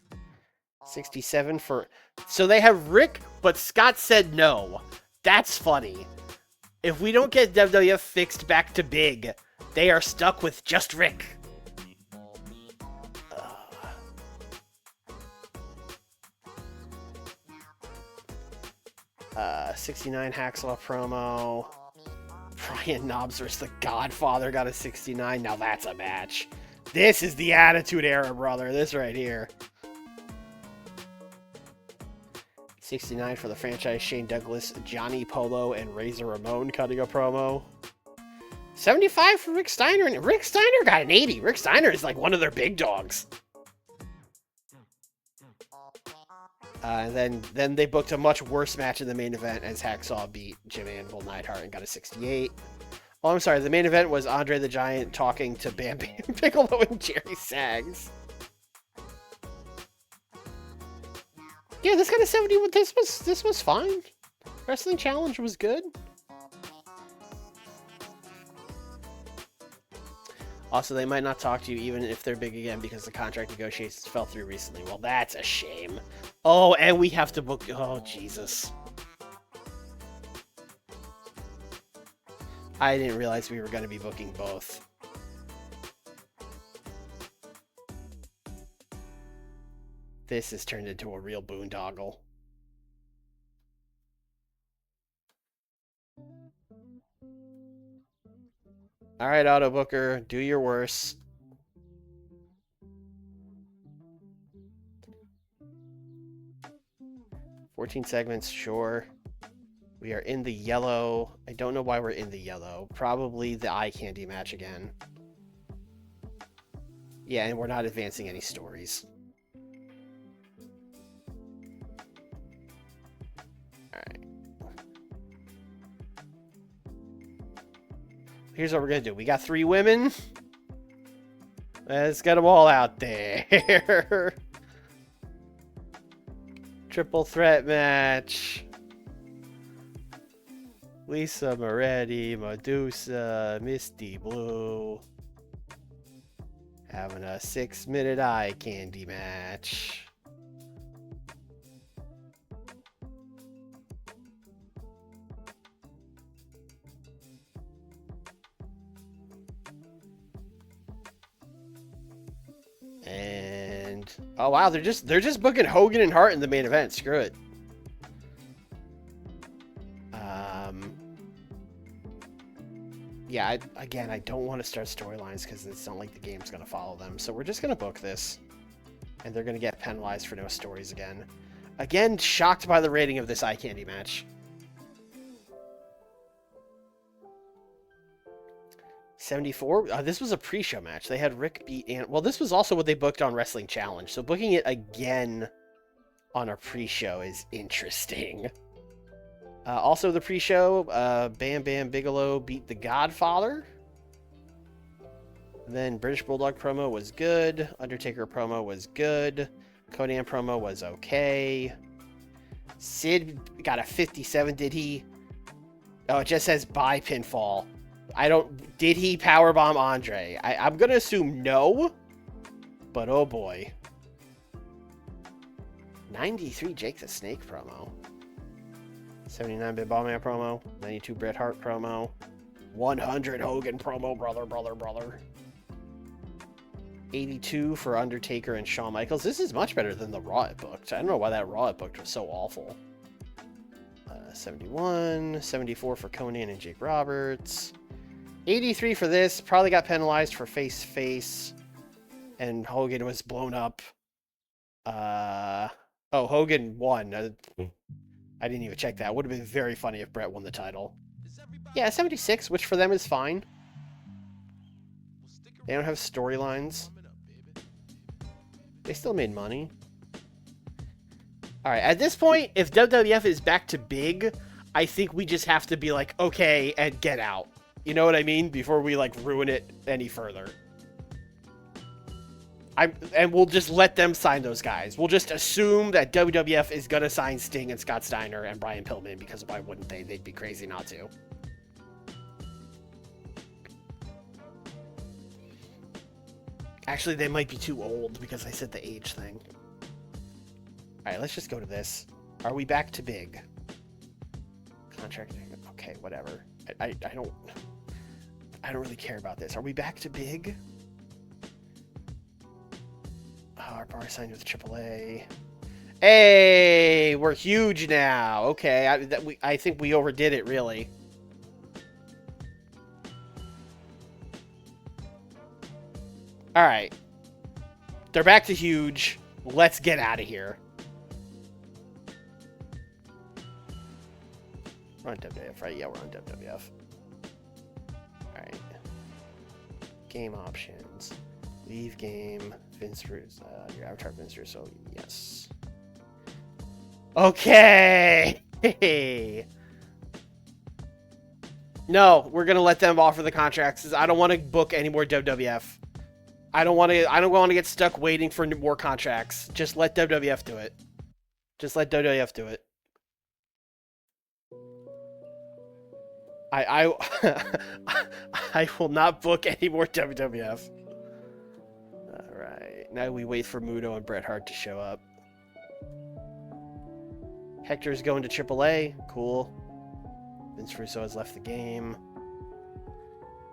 67 for... So they have Rick, but Scott said no. That's funny. If we don't get WWF fixed back to big, they are stuck with just Rick. 69 Hacksaw promo. Brian Knobbs versus the Godfather got a 69. Now that's a match. This is the Attitude Era, brother. This right here. 69 for the franchise. Shane Douglas, Johnny Polo, and Razor Ramon cutting a promo. 75 for Rick Steiner. And Rick Steiner got an 80. Rick Steiner is like one of their big dogs. And then they booked a much worse match in the main event as Hacksaw beat Jim Anvil Neidhart and got a 68. Oh, I'm sorry. The main event was Andre the Giant talking to Bam Bam Bigelow and Jerry Sags. Yeah, this got a 70. This was fine. Wrestling Challenge was good. Also, they might not talk to you even if they're big again because the contract negotiations fell through recently. Well, that's a shame. Oh, and we have to book... Oh, Jesus. I didn't realize we were going to be booking both. This has turned into a real boondoggle. All right, Auto Booker, do your worst. "14 segments, sure. We are in the yellow. I don't know why we're in the yellow. Probably the eye candy match again. Yeah, and we're not advancing any stories. Alright. Here's what we're going to do. We got 3 women. Let's get them all out there. Triple threat match. Lisa Moretti, Medusa, Misty Blue. Having a 6-minute eye candy match. And oh wow, they're just booking Hogan and Hart in the main event. Screw it. Yeah, again, I don't want to start storylines because it's not like the game's going to follow them. So we're just going to book this. And they're going to get penalized for no stories again. Again, shocked by the rating of this eye candy match. 74. This was a pre-show match. They had Rick beat well, this was also what they booked on Wrestling Challenge. So booking it again on a pre-show is interesting. Also the pre-show, Bam Bam Bigelow beat the Godfather. Then British Bulldog promo was good. Undertaker promo was good. Conan promo was okay. Sid got a 57. Did he? Oh, it just says bye pinfall. Did he powerbomb Andre? I'm going to assume no. But oh boy. 93 Jake the Snake promo. 79 Big Ball Man promo. 92 Bret Hart promo. 100 Hogan promo. Brother. 82 for Undertaker and Shawn Michaels. This is much better than the Raw it booked. I don't know why that Raw it booked was so awful. 71. 74 for Conan and Jake Roberts. 83 for this. Probably got penalized for face. And Hogan was blown up. Oh, Hogan won. I didn't even check that. Would have been very funny if Bret won the title. Yeah, 76, which for them is fine. They don't have storylines. They still made money. Alright, at this point, if WWF is back to big, I think we just have to be like, okay, and get out. You know what I mean? Before we, like, ruin it any further. And we'll just let them sign those guys. We'll just assume that WWF is going to sign Sting and Scott Steiner and Brian Pillman, because why wouldn't they? They'd be crazy not to. Actually, they might be too old because I said the age thing. Alright, let's just go to this. Are we back to big? Contract. Okay, whatever. I don't really care about this. Are we back to big? Oh, our bar signed with AAA. Hey, we're huge now. Okay, I think we overdid it, really. All right. They're back to huge. Let's get out of here. We're on WWF, right? Yeah, we're on WWF. Alright. Game options. Leave game. Vince Russo. Your avatar Vince Russo. Yes. Okay! No, we're gonna let them offer the contracts. I don't want to book any more WWF. I don't want to get stuck waiting for more contracts. Just let WWF do it. Just let WWF do it. I will not book any more WWF. Alright. Now we wait for Muto and Bret Hart to show up. Hector's going to AAA. Cool. Vince Russo has left the game.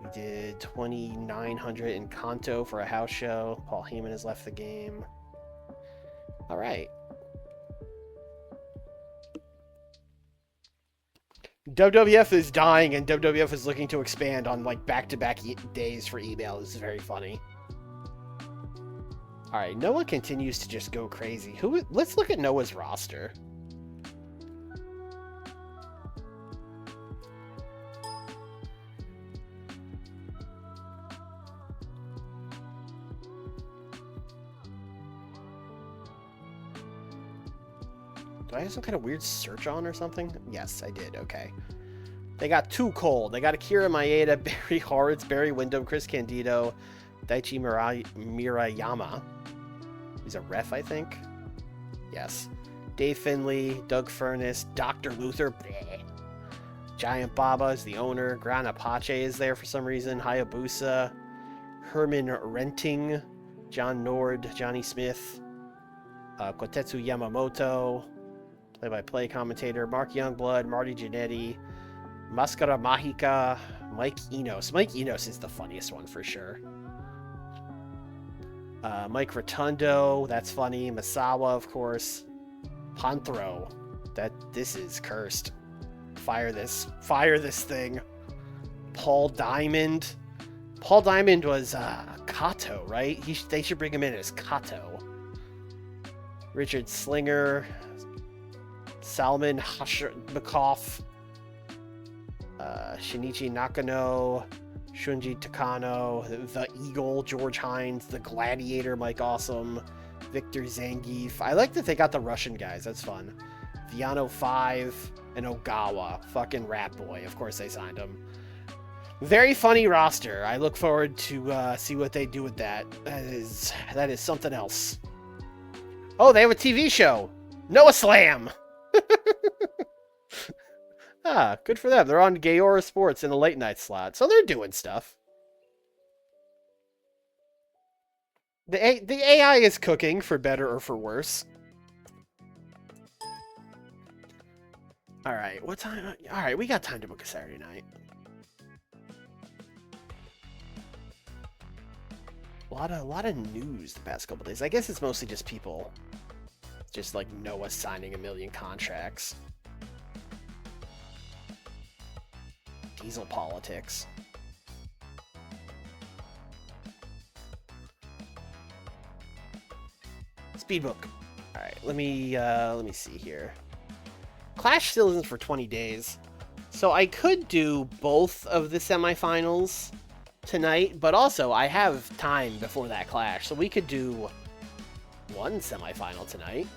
We did 2,900 in Kanto for a house show. Paul Heyman has left the game. Alright. WWF is dying, and WWF is looking to expand on, like, back-to-back days for email. This is very funny. Alright, Noah continues to just go crazy. Let's look at Noah's roster. Do I have some kind of weird search on or something? Yes, I did. Okay. They got Too Cold. They got Akira Maeda, Barry Horowitz, Barry Windham, Chris Candido, Daichi Mirayama. He's a ref, I think. Yes. Dave Finley, Doug Furness, Dr. Luther. Bleh. Giant Baba is the owner. Gran Apache is there for some reason. Hayabusa. Herman Renting. John Nord. Johnny Smith. Kotetsu Yamamoto. Play-by-play commentator, Mark Youngblood, Marty Jannetty, Mascara Mahika, Mike Enos. Mike Enos is the funniest one for sure. Mike Rotundo, that's funny. Masawa, of course. Panthro. This is cursed. Fire this thing. Paul Diamond. Paul Diamond was Kato, right? They should bring him in as Kato. Richard Slinger. Salman Hashimikov, Shinichi Nakano, Shunji Takano, The Eagle, George Hines, The Gladiator, Mike Awesome, Victor Zangief. I like that they got the Russian guys. That's fun. Viano 5 and Ogawa. Fucking Rat Boy. Of course they signed him. Very funny roster. I look forward to see what they do with that. That is something else. Oh, they have a TV show. Noah Slam. Good for them. They're on Gaora Sports in the late night slot, so they're doing stuff. The AI is cooking, for better or for worse. Alright, what time? Alright, we got time to book a Saturday night. A lot of news the past couple days. I guess it's mostly just people. Just like Noah signing 1 million contracts. Diesel politics. Speedbook. All right, let me see here. Clash still isn't for 20 days, so I could do both of the semifinals tonight, but also I have time before that Clash, so we could do one semifinal tonight.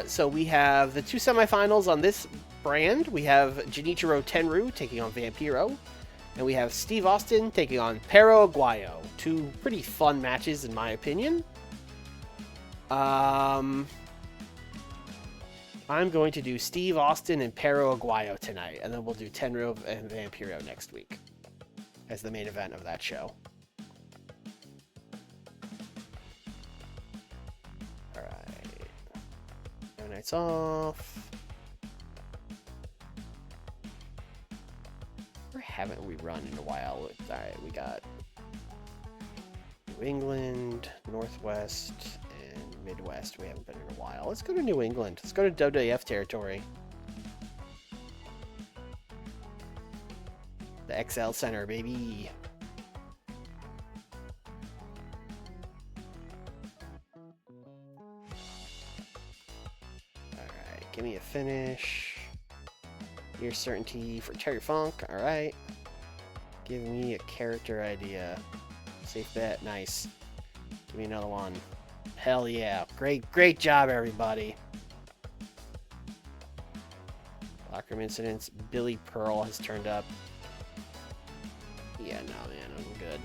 So we have the 2 semifinals on this brand, we have Genichiro Tenryu taking on Vampiro. And we have Steve Austin taking on Perro Aguayo. Two pretty fun matches, in my opinion. I'm going to do Steve Austin and Perro Aguayo tonight. And then we'll do Tenryu and Vampiro next week as the main event of that show. Alright. No nights off. Haven't we run in a while? Alright, we got New England, Northwest, and Midwest. We haven't been in a while. Let's go to New England. Let's go to WWF territory. The XL Center, baby. Alright, give me a finish. Near certainty for Terry Funk. Alright. Give me a character idea. Safe bet. Nice. Give me another one. Hell yeah. Great job, everybody. Locker room incidents. Billy Pearl has turned up. Yeah, no, man. I'm good.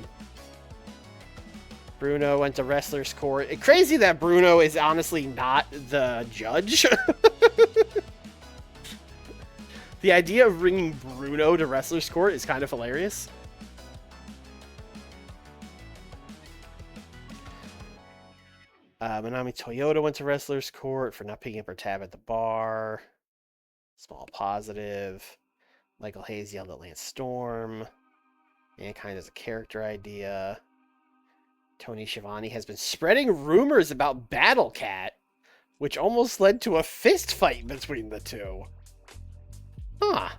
Bruno went to Wrestler's Court. It's crazy that Bruno is honestly not the judge. The idea of bringing Bruno to Wrestler's Court is kind of hilarious. Manami Toyota went to Wrestler's Court for not picking up her tab at the bar. Small positive. Michael Hayes yelled at Lance Storm. Mankind as a character idea. Tony Schiavone has been spreading rumors about Battle Cat, which almost led to a fist fight between the two. Huh.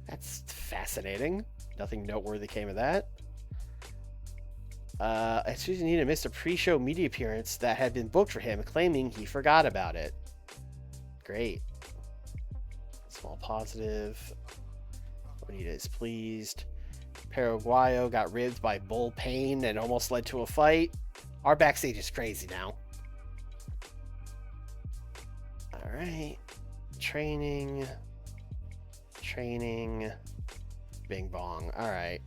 That's fascinating. Nothing noteworthy came of that. Susan Nina missed a pre-show media appearance that had been booked for him, claiming he forgot about it. Great. Small positive. Bonita is pleased. Paraguayo got ribbed by Bull Payne and almost led to a fight. Our backstage is crazy now. Alright. Training, bing bong. All right.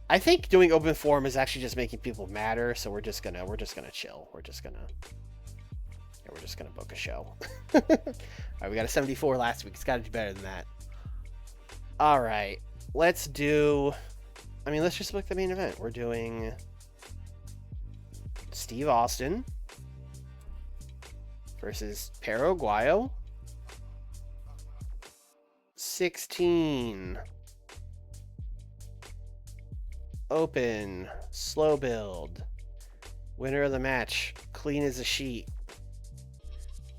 I think doing open forum is actually just making people madder, so we're just gonna chill. We're just gonna book a show. All right, we got a 74 last week. It's got to do better than that. All right, let's just book the main event. We're doing Steve Austin versus Perro Aguayo. 16. Open. Slow build. Winner of the match. Clean as a sheet.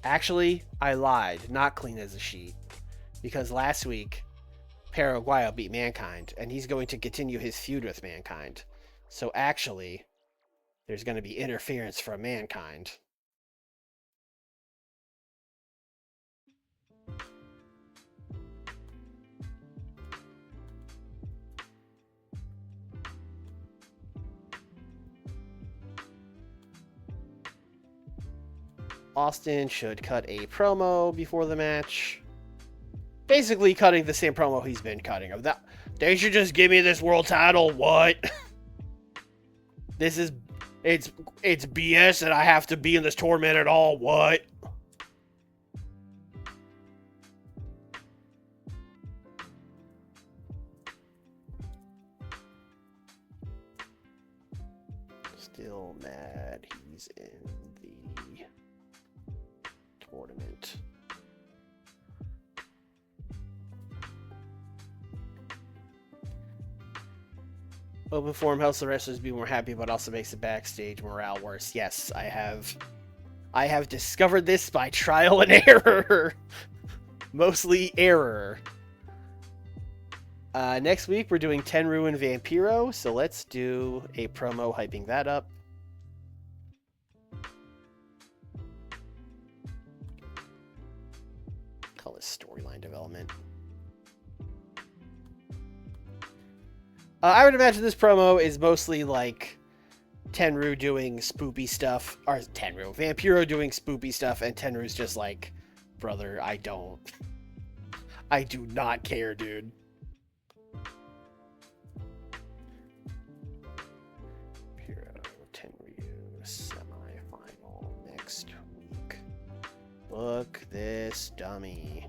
Actually, I lied. Not clean as a sheet. Because last week, Perro Aguayo beat Mankind, and he's going to continue his feud with Mankind. So actually, there's going to be interference from Mankind. Austin should cut a promo before the match. Basically cutting the same promo he's been cutting. Of that, they should just give me this world title. What? It's BS that I have to be in this tournament at all. What? Still mad he's in the tournament. Open forum helps the wrestlers be more happy, but also makes the backstage morale worse. Yes, I have discovered this by trial and error. Mostly error. Next week, we're doing Tenryu and Vampiro, so let's do a promo hyping that up. Call this storyline development. I would imagine this promo is mostly like Tenryu doing spoopy stuff, or Vampiro doing spoopy stuff, and Tenryu's just like brother. I don't. I do not care, dude. Puro Tenryu semifinal next week. Book this dummy.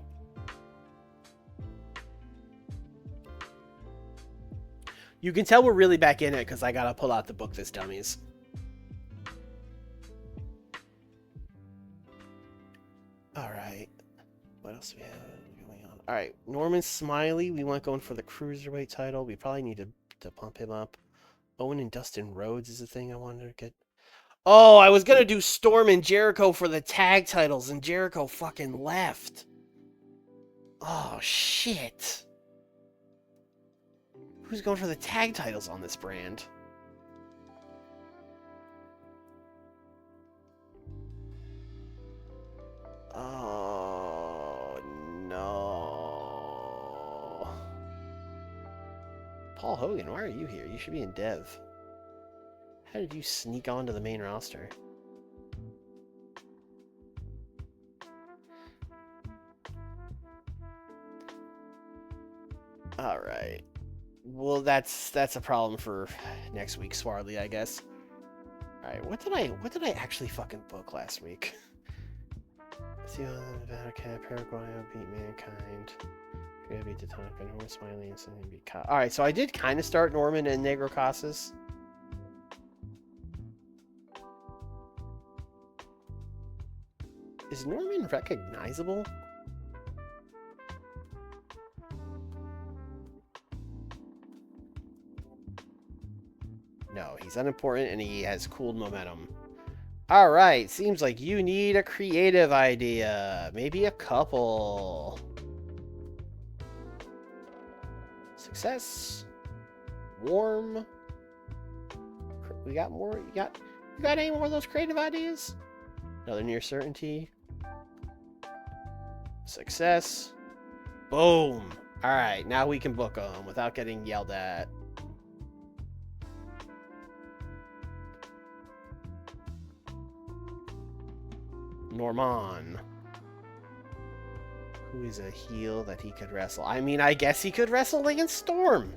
You can tell we're really back in it because I gotta pull out the book this dummies. Alright. What else do we have going on? Alright, Norman Smiley. We want going for the Cruiserweight title. We probably need to pump him up. Owen and Dustin Rhodes is the thing I wanted to get. Oh, I was gonna do Storm and Jericho for the tag titles, and Jericho fucking left. Oh, shit. Who's going for the tag titles on this brand? Oh, no. Paul Hogan, why are you here? You should be in Dev. How did you sneak onto the main roster? All right. Well, that's a problem for next week, Swarley, I guess. All right, what did I actually fucking book last week? See on the Vatican, Paraguay beat Mankind. Gonna beat the Tonka, Norman Smiley, and something beat. All right, so I did kind of start Norman and Negro Casas. Is Norman recognizable? No, he's unimportant and he has cool momentum. All right, seems like you need a creative idea. Maybe a couple. Success. Warm. We got more. You got any more of those creative ideas? Another near certainty. Success. Boom. All right, now we can book them without getting yelled at. Norman. Who is a heel that he could wrestle? I mean, I guess he could wrestle Lance Storm.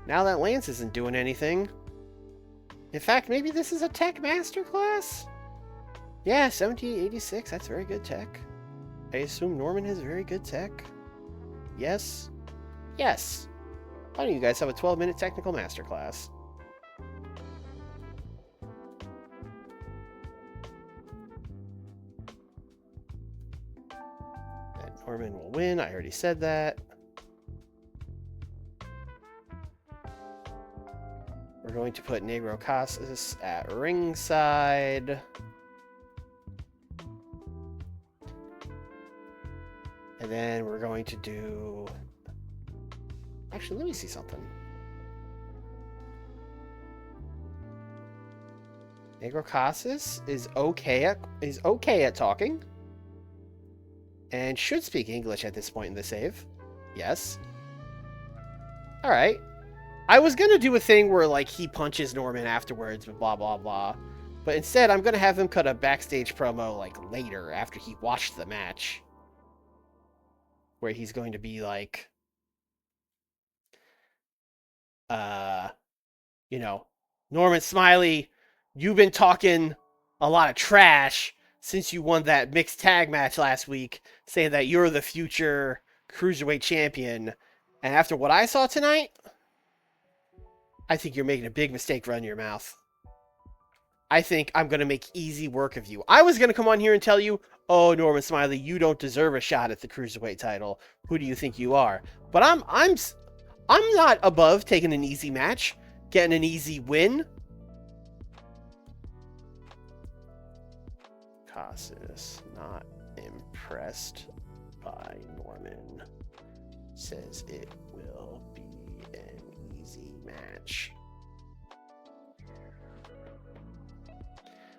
Now that Lance isn't doing anything. In fact, maybe this is a tech masterclass? Yeah, 1786. That's very good tech. I assume Norman has very good tech. Yes. Yes. Why don't you guys have a 12-minute technical masterclass? And Norman will win. I already said that. We're going to put Negro Casas at ringside. And then we're going to do... Actually, let me see something. Negro Casas is okay at talking. And should speak English at this point in the save. Yes. Alright. I was going to do a thing where, like, he punches Norman afterwards, but blah, blah, blah. But instead, I'm going to have him cut a backstage promo, like, later, after he watched the match. Where he's going to be like, you know, Norman Smiley, you've been talking a lot of trash since you won that mixed tag match last week, saying that you're the future Cruiserweight champion. And after what I saw tonight, I think you're making a big mistake running your mouth. I think I'm going to make easy work of you. I was going to come on here and tell you, oh, Norman Smiley, you don't deserve a shot at the Cruiserweight title. Who do you think you are? But I'm not above taking an easy match, getting an easy win. Casas not impressed by Norman. Says it will be an easy match.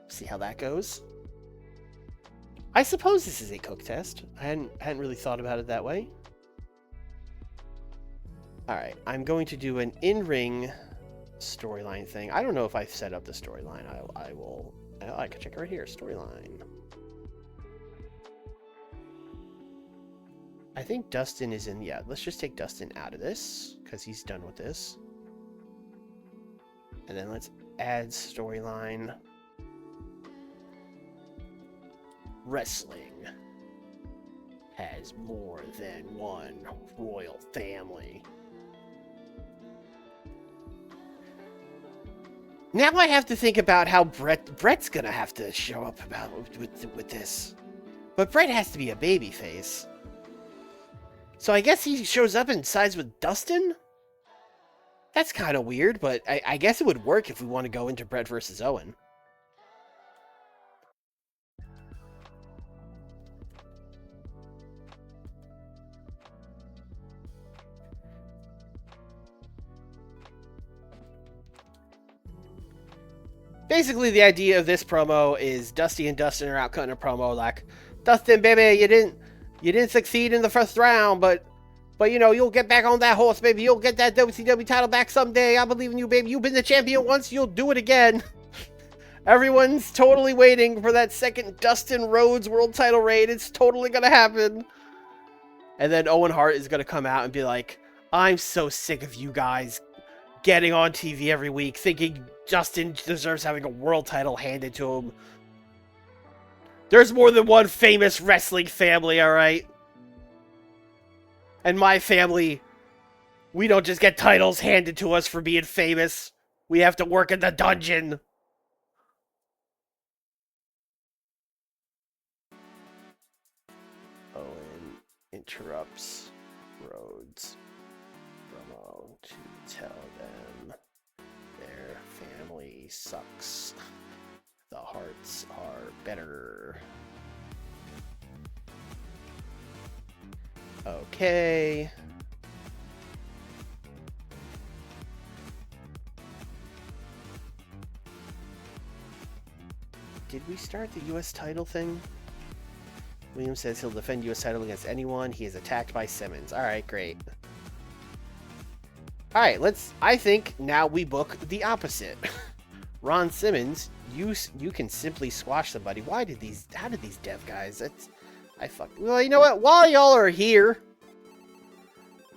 See how that goes. I suppose this is a cook test. I hadn't really thought about it that way. Alright, I'm going to do an in-ring storyline thing. I don't know if I've set up the storyline. I can check it right here. Storyline. I think Dustin is in... Yeah, let's just take Dustin out of this, because he's done with this. And then let's add storyline. Wrestling has more than one royal family. Now I have to think about how Bret's gonna have to show up with this. But Bret has to be a babyface. So I guess he shows up and sides with Dustin? That's kind of weird, but I guess it would work if we want to go into Bret versus Owen. Basically, the idea of this promo is Dusty and Dustin are out cutting a promo like, Dustin, baby, you didn't succeed in the first round, but you know, you'll get back on that horse, baby. You'll get that WCW title back someday. I believe in you, baby. You've been the champion once. You'll do it again. Everyone's totally waiting for that second Dustin Rhodes world title reign. It's totally going to happen. And then Owen Hart is going to come out and be like, I'm so sick of you guys getting on TV every week thinking Dustin deserves having a world title handed to him. There's more than one famous wrestling family, alright? And my family, we don't just get titles handed to us for being famous. We have to work in the dungeon. Owen interrupts Rhodes promo to tell them their family sucks. The Harts are better. Okay. Did we start the U.S. title thing? Williams says he'll defend U.S. title against anyone. He is attacked by Simmons. Alright, great. Alright, I think now we book the opposite. Ron Simmons, you can simply squash somebody. How did these dev guys? Well, you know what? While y'all are here,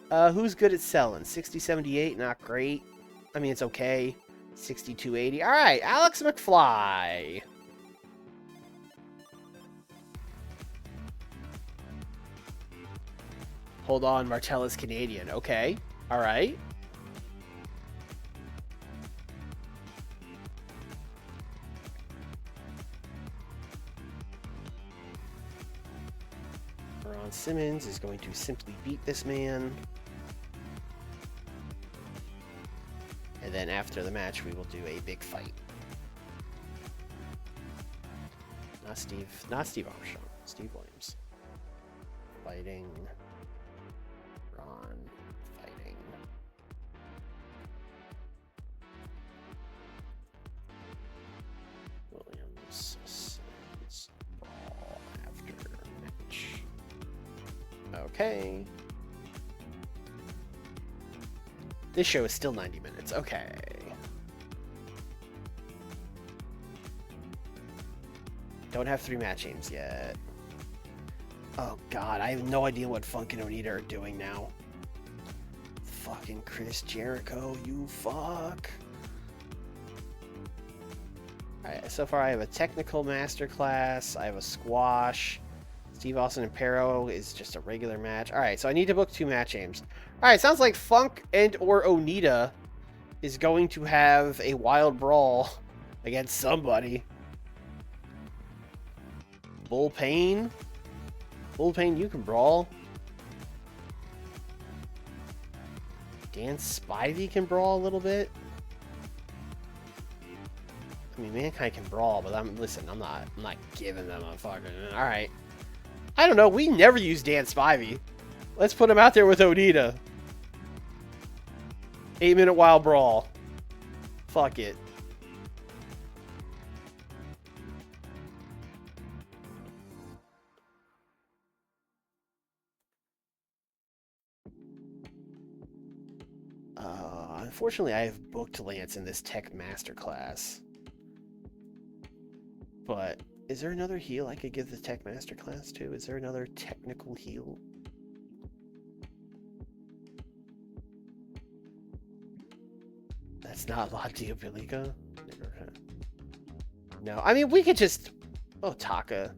who's good at selling? 60-78, not great. I mean, it's okay. 62-80. All right, Alex McFly. Hold on, Martella's Canadian. Okay, all right. Ron Simmons is going to simply beat this man. And then after the match, we will do a big fight. Not Steve Armstrong. Steve Williams. Fighting. Ron. Fighting. Williams. Simmons. Brawl after match. Okay. This show is still 90 minutes. Okay. Don't have 3 match aims yet. Oh god, I have no idea what Funk and Onita are doing now. Fucking Chris Jericho, you fuck. Alright, so far I have a technical masterclass. I have a squash. Steve Austin and Pero is just a regular match. Alright, so I need to book 2 match aims. Alright, sounds like Funk and or Onita is going to have a wild brawl against somebody. Bull Payne? Bull Payne, you can brawl. Dan Spivey can brawl a little bit. I mean, Mankind can brawl, but I'm not giving them a fucking... Alright. I don't know, we never use Dan Spivey. Let's put him out there with Onita. 8-minute wild brawl. Fuck it. Unfortunately, I have booked Lance in this tech masterclass. But is there another heel I could give the tech masterclass to? Is there another technical heel? It's not La Diabolica. No, I mean we could just. Oh, Taka.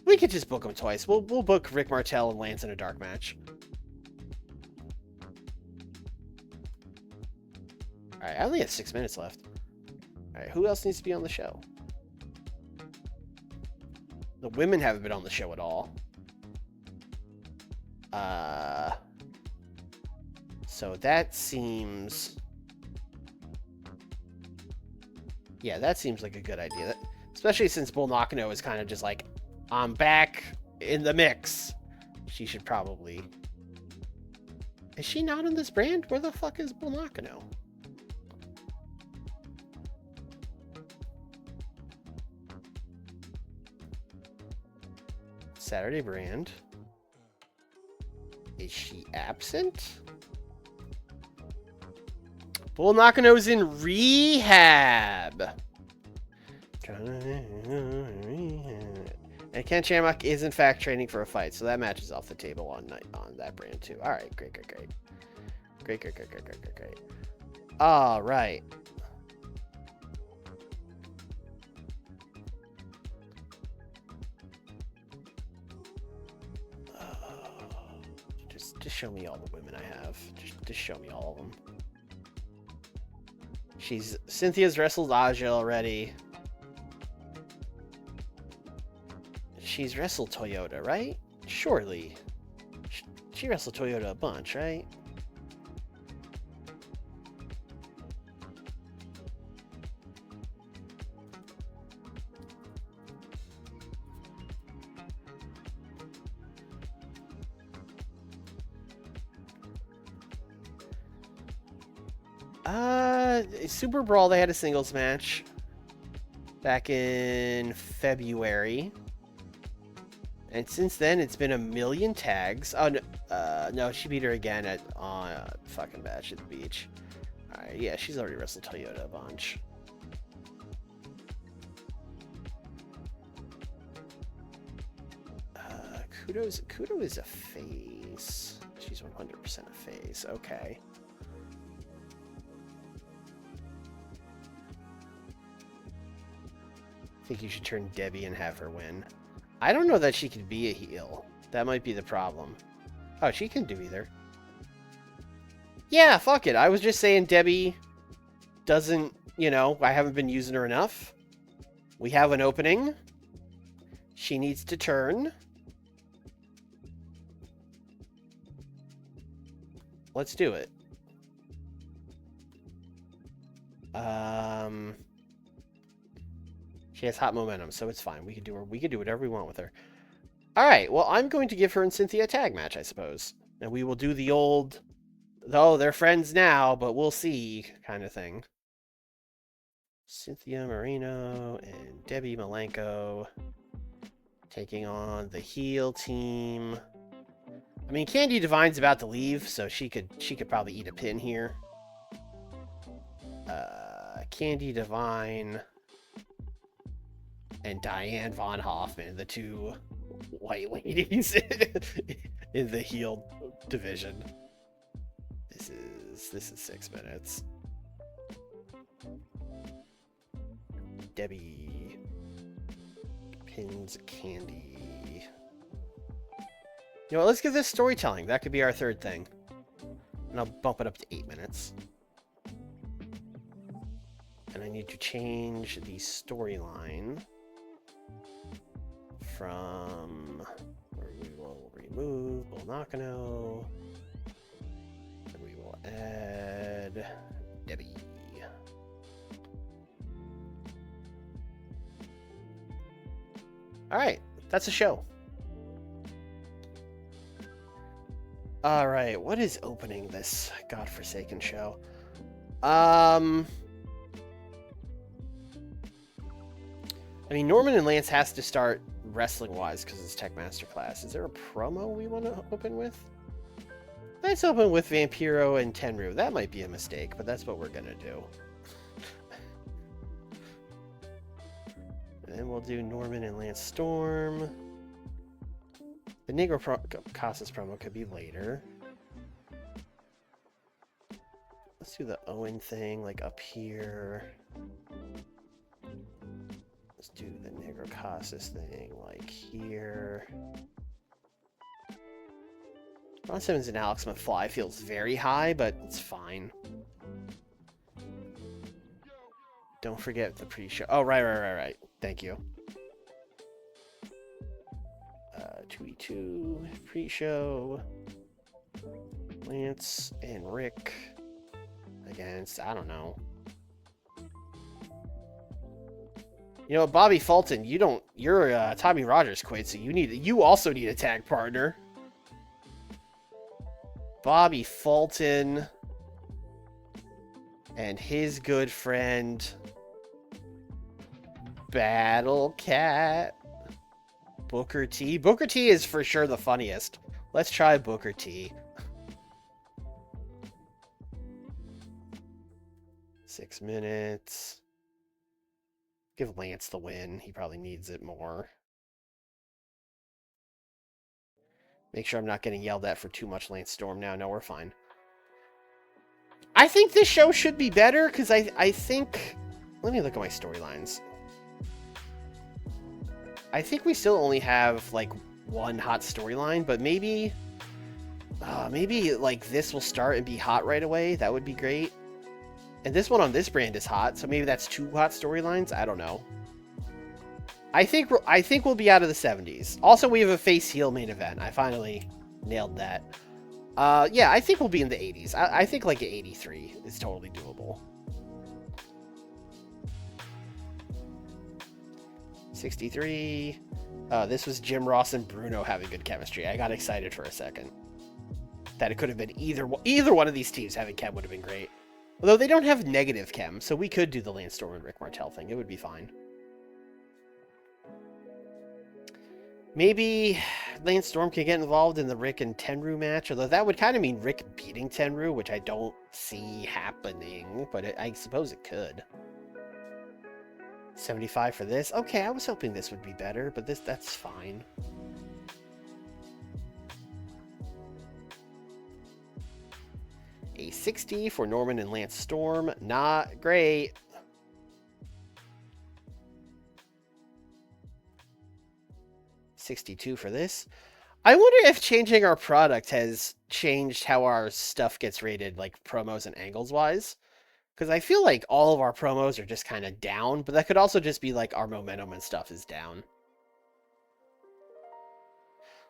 We could just book them twice. We'll book Rick Martel and Lance in a dark match. All right, I only have 6 minutes left. All right, who else needs to be on the show? The women haven't been on the show at all. So that seems... Yeah, that seems like a good idea. Especially since Bull Nakano is kind of just like, I'm back in the mix. She should probably... Is she not in this brand? Where the fuck is Bull Nakano? Saturday brand. Is she absent? Bull Nakano's in rehab. And Ken Shamrock is in fact training for a fight, so that match is off the table on that brand too. All right, great. All right. Just show me all the women I have. Just show me all of them. Cynthia's wrestled Aja already. She's wrestled Toyota, right? Surely. She wrestled Toyota a bunch, right? Super Brawl, they had a singles match back in February. And since then, it's been a million tags. Oh, no, no, she beat her again at fucking Bash at the Beach. Alright, yeah, she's already wrestled Toyota a bunch. Kudo is a face. She's 100% a face. Okay. I think you should turn Debbie and have her win. I don't know that she could be a heel. That might be the problem. Oh, she can do either. Yeah, fuck it. I was just saying Debbie doesn't, you know, I haven't been using her enough. We have an opening. She needs to turn. Let's do it. She has hot momentum, so it's fine. We can do whatever we want with her. All right. Well, I'm going to give her and Cynthia a tag match, I suppose, and we will do the old, though they're friends now, but we'll see kind of thing. Cynthia Marino and Debbie Malenko taking on the heel team. I mean, Candy Divine's about to leave, so she could probably eat a pin here. Candy Divine and Diane Von Hoffman, the two white ladies in the heel division. This is 6 minutes. Debbie pins Candy. You know what, let's give this storytelling. That could be our third thing. And I'll bump it up to 8 minutes. And I need to change the storyline from where we will remove Bull Nakano. And we will add Debbie. Alright, that's a show. Alright, what is opening this godforsaken show? I mean, Norman and Lance has to start wrestling-wise because it's Tech Masterclass. Is there a promo we want to open with? Let's open with Vampiro and Tenryu. That might be a mistake, but that's what we're going to do. And then we'll do Norman and Lance Storm. The Negro Casas promo could be later. Let's Let's do the Owen thing, like up here. Let's do the Negro Casas thing, like here. Ron Simmons and Alex McFly feels very high, but it's fine. Don't forget the pre-show. Oh, right. Thank you. 2E2 pre-show. Lance and Rick against, I don't know. You know, Bobby Fulton, you're Tommy Rogers quit, so you also need a tag partner. Bobby Fulton and his good friend Battle Cat. Booker T. Booker T is for sure the funniest. Let's try Booker T. 6 minutes. Give Lance the win. He probably needs it more. Make sure I'm not getting yelled at for too much Lance Storm now. No, we're fine. I think this show should be better because I think... Let me look at my storylines. I think we still only have, like, one hot storyline, but maybe like, this will start and be hot right away. That would be great. And this one on this brand is hot, so maybe that's 2 hot storylines. I don't know. I think we'll be out of the 70s. Also, we have a face-heel main event. I finally nailed that. Yeah, I think we'll be in the 80s. I think, like, 83 is totally doable. 63. This was Jim Ross and Bruno having good chemistry. I got excited for a second. That it could have been either one of these teams having chem would have been great. Although they don't have negative chem, so we could do the Lance Storm and Rick Martel thing. It would be fine. Maybe Lance Storm can get involved in the Rick and Tenryu match, although that would kind of mean Rick beating Tenryu, which I don't see happening, but I suppose it could. 75 for this. Okay, I was hoping this would be better, but that's fine. A 60 for Norman and Lance Storm. Not great. $62 for this. I wonder if changing our product has changed how our stuff gets rated, like promos and angles wise. Because I feel like all of our promos are just kind of down, but that could also just be like our momentum and stuff is down.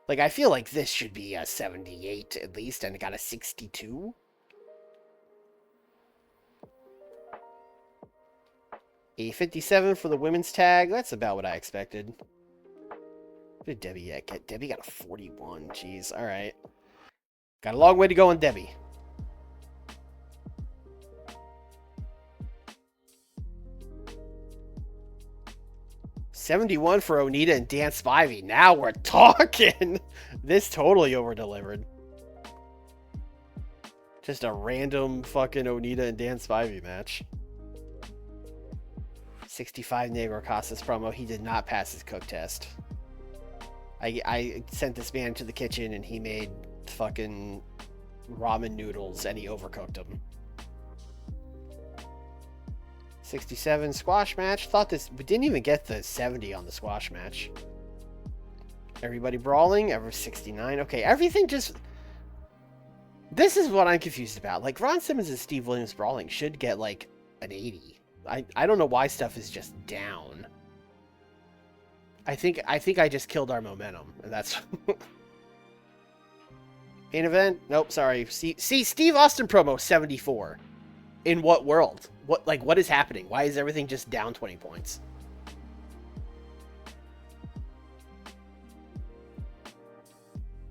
Like, I feel like this should be a 78 at least, and it got a 62. A 57 for the women's tag. That's about what I expected. What did Debbie get? Debbie got a 41. Jeez. All right. Got a long way to go on Debbie. $71 for Onita and Dan Spivey. Now we're talking. This totally over-delivered. Just a random fucking Onita and Dan Spivey match. 65 Negro Casas promo. He did not pass his cook test. I sent this man to the kitchen and he made fucking ramen noodles and he overcooked them. 67 squash match. Thought this, we didn't even get the 70 on the squash match. Everybody brawling. Ever 69. Okay, everything just. This is what I'm confused about. Like, Ron Simmons and Steve Williams brawling should get like an 80. I don't know why stuff is just down. I think I just killed our momentum, and that's. Main event. Nope, sorry. See, Steve Austin promo 74. In what world? What is happening? Why is everything just down 20 points?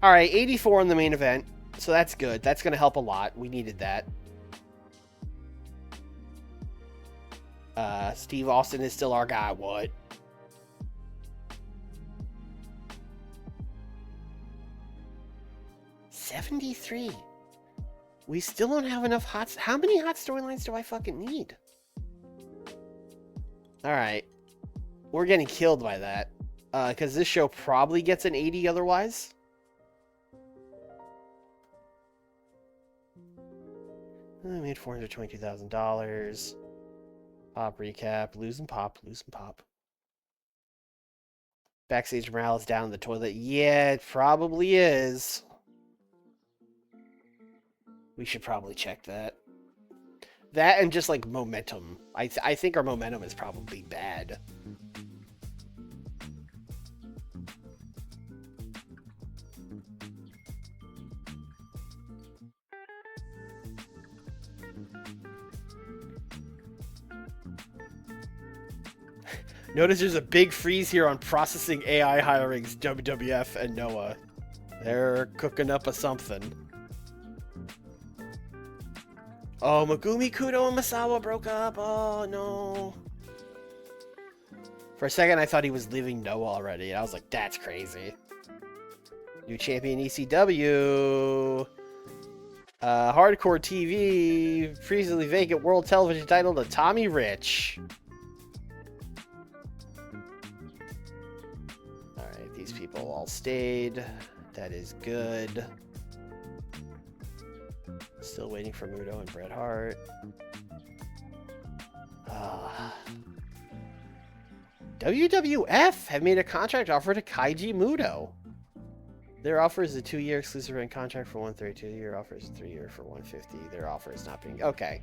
All right, 84 in the main event. So that's good. That's going to help a lot. We needed that. Steve Austin is still our guy. What? $73. We still don't have enough hot... How many hot storylines do I fucking need? Alright. We're getting killed by that. Because this show probably gets an 80 otherwise. I made $422,000. Pop recap. Losing pop. Losing pop. Backstage morale is down in the toilet. Yeah, it probably is. We should probably check that. That and just like momentum. I think our momentum is probably bad. Notice there's a big freeze here on processing AI hirings, WWF and Noah. They're cooking up a something. Oh, Megumi Kudo and Masawa broke up. Oh, no. For a second, I thought he was leaving Noah already. And I was like, that's crazy. New champion ECW. Hardcore TV. Previously vacant world television title to Tommy Rich. Alright, these people all stayed. That is good. Still waiting for Muto and Bret Hart. WWF have made a contract offer to Kaiji Muto. Their offer is a 2-year exclusive rent contract for 132. Your offer is a 3-year for 150. Their offer is not being... Okay.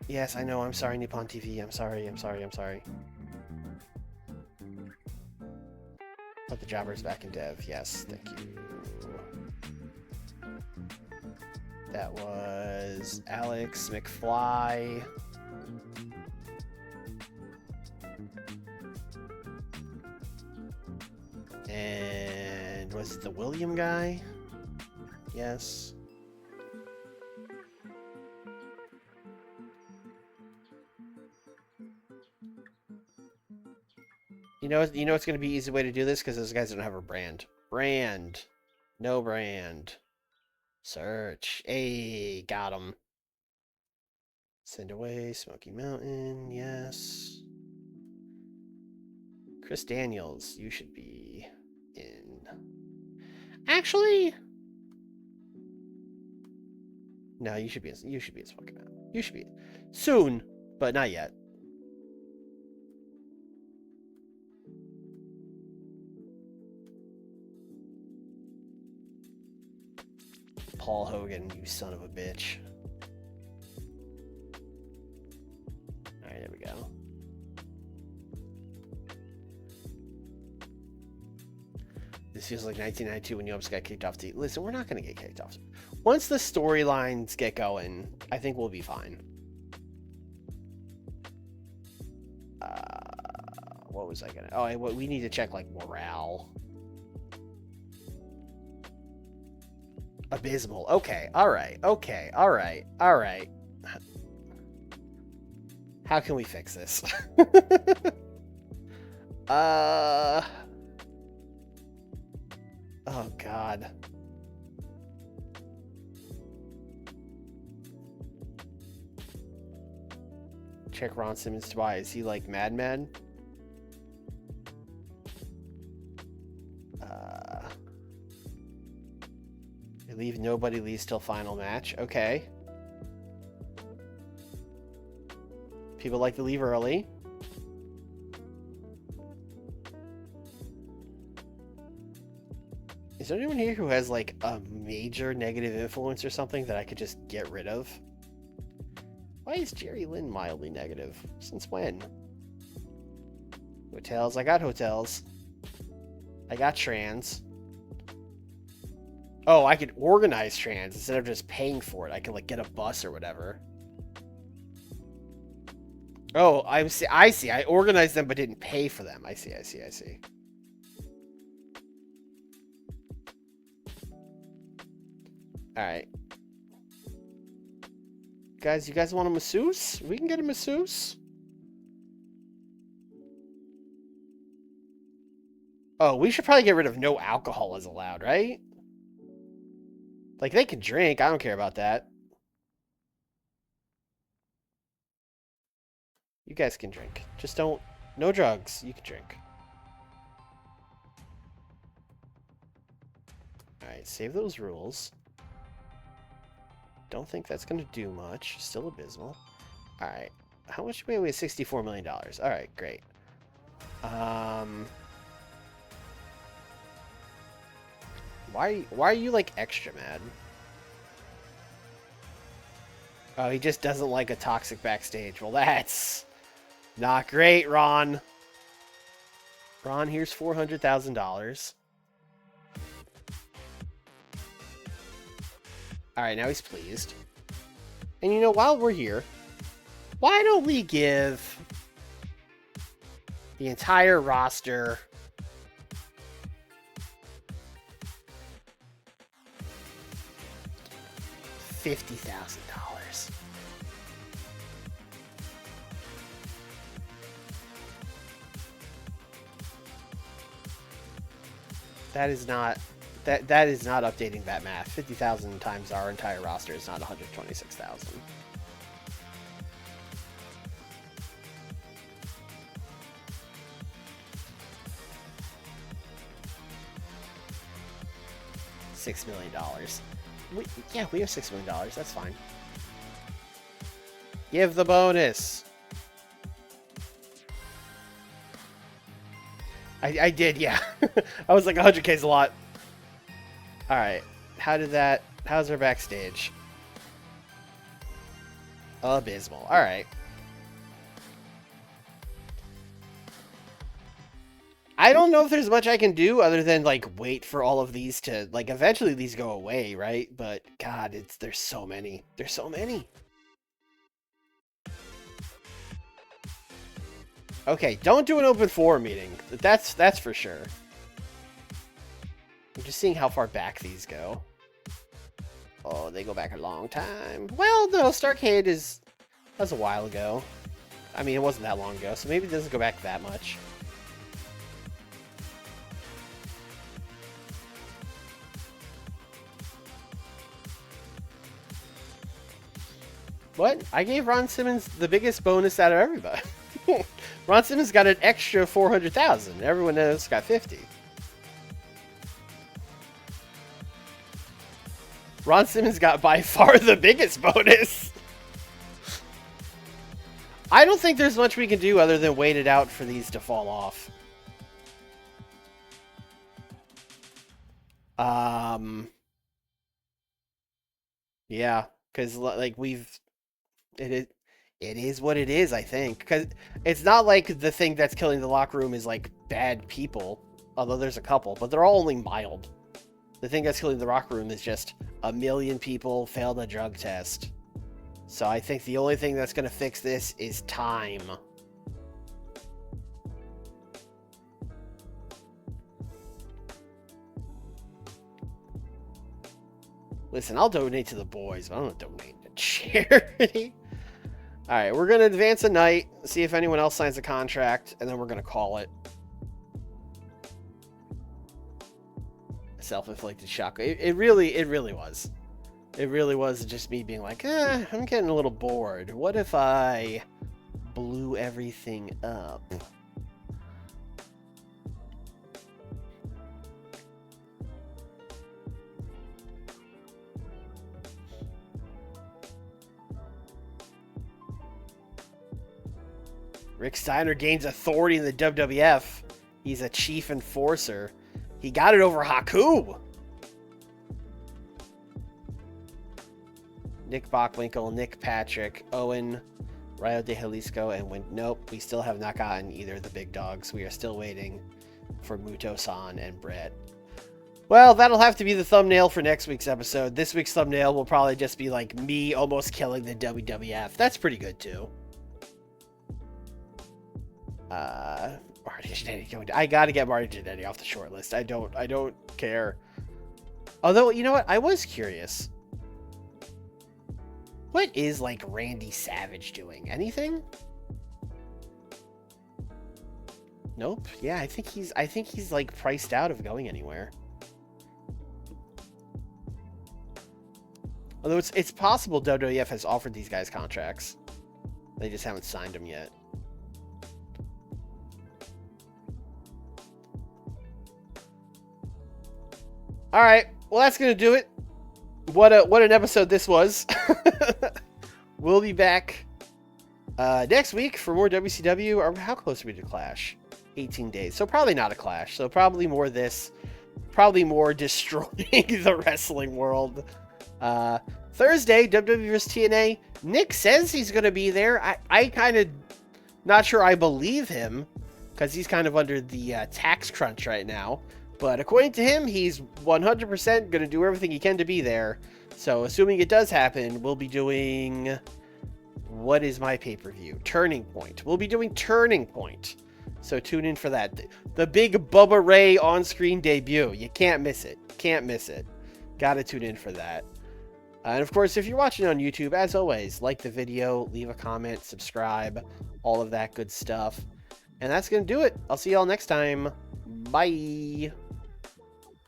Yes, I know. I'm sorry, Nippon TV. I'm sorry. Put the jobbers back in dev. Yes, thank you. That was Alex McFly. And was it the William guy? Yes. You know it's going to be an easy way to do this because those guys don't have a brand. Brand. No brand. Search. Hey, got him. Send away. Smoky Mountain. Yes. Chris Daniels, you should be in. Actually, no, you should be in Smoky Mountain. You should be soon, but not yet. Paul Hogan, you son of a bitch. All right, there we go. This feels like 1992 when you almost got kicked off the... Listen, we're not going to get kicked off. Once the storylines get going, I think we'll be fine. What was I going to... Oh, we need to check, like, morale. Abysmal. Okay, alright. How can we fix this? Oh, God. Check Ron Simmons twice. Is he like Madman? They leave nobody leaves till final match. Okay. People like to leave early. Is there anyone here who has, like, a major negative influence or something that I could just get rid of? Why is Jerry Lynn mildly negative? Since when? Hotels. I got hotels. I got trans. Oh, I could organize trans instead of just paying for it. I can, like, get a bus or whatever. Oh, I see. I organized them but didn't pay for them. I see. Alright. Guys, you guys want a masseuse? We can get a masseuse. Oh, we should probably get rid of no alcohol is allowed, right? Like, they can drink. I don't care about that. You guys can drink. Just don't... No drugs. You can drink. Alright, save those rules. Don't think that's going to do much. Still abysmal. All right. How much we have? $64 million. All right, great. Why are you like extra mad? Oh, he just doesn't like a toxic backstage. Well, that's not great, Ron. Ron, here's $400,000. All right, now he's pleased. And you know, while we're here, why don't we give the entire roster $50,000? That is not updating that math. 50,000 times our entire roster is not 126,000. $6 million. Yeah, we have $6 million. That's fine. Give the bonus. I did, yeah. I was like, 100K is a lot. All right. How's our backstage? Abysmal. All right. I don't know if there's much I can do other than like wait for all of these to like eventually these go away, right? But God, there's so many. There's so many. Okay, don't do an open forum meeting. That's for sure. I'm just seeing how far back these go. Oh, they go back a long time. Well, no, Starcade that was a while ago. I mean, it wasn't that long ago, so maybe it doesn't go back that much. What? I gave Ron Simmons the biggest bonus out of everybody. Ron Simmons got an extra 400,000. Everyone else got 50. Ron Simmons got by far the biggest bonus. I don't think there's much we can do other than wait it out for these to fall off. Yeah, because like it is what it is, I think. Because it's not like the thing that's killing the locker room is like bad people, although there's a couple, but they're all only mild. The thing that's killing the locker room is just 1 million people failed a drug test. So I think the only thing that's going to fix this is time. Listen, I'll donate to the boys, but I don't donate to charity. All right, we're going to advance a night, see if anyone else signs a contract, and then we're going to call it. Self-inflicted shock. It really was. It really was just me being like, I'm getting a little bored. What if I blew everything up? Rick Steiner gains authority in the WWF. He's a chief enforcer. He got it over Haku. Nick Bockwinkel, Nick Patrick, Owen, Rayo de Jalisco, and nope, we still have not gotten either of the big dogs. We are still waiting for Muto-san and Bret. Well, that'll have to be the thumbnail for next week's episode. This week's thumbnail will probably just be like me almost killing the WWF. That's pretty good too. Marty Jannetty I gotta get Marty Jannetty off the short list. I don't care. Although, you know what? I was curious. What is like Randy Savage doing? Anything? Nope. Yeah, I think he's like priced out of going anywhere. Although it's possible WWF has offered these guys contracts. They just haven't signed them yet. All right. Well, that's going to do it. what an episode this was. We'll be back next week for more WCW. Or how close are we to Clash? 18 days. So probably not a Clash. So probably more this. Probably more destroying the wrestling world. Thursday, WWE vs. TNA. Nick says he's going to be there. I kind of not sure I believe him because he's kind of under the tax crunch right now. But according to him, he's 100% going to do everything he can to be there. So assuming it does happen, we'll be doing... What is my pay-per-view? Turning Point. We'll be doing Turning Point. So tune in for that. The big Bubba Ray on-screen debut. You can't miss it. Can't miss it. Gotta tune in for that. And of course, if you're watching on YouTube, as always, like the video, leave a comment, subscribe, all of that good stuff. And that's going to do it. I'll see y'all next time. Bye.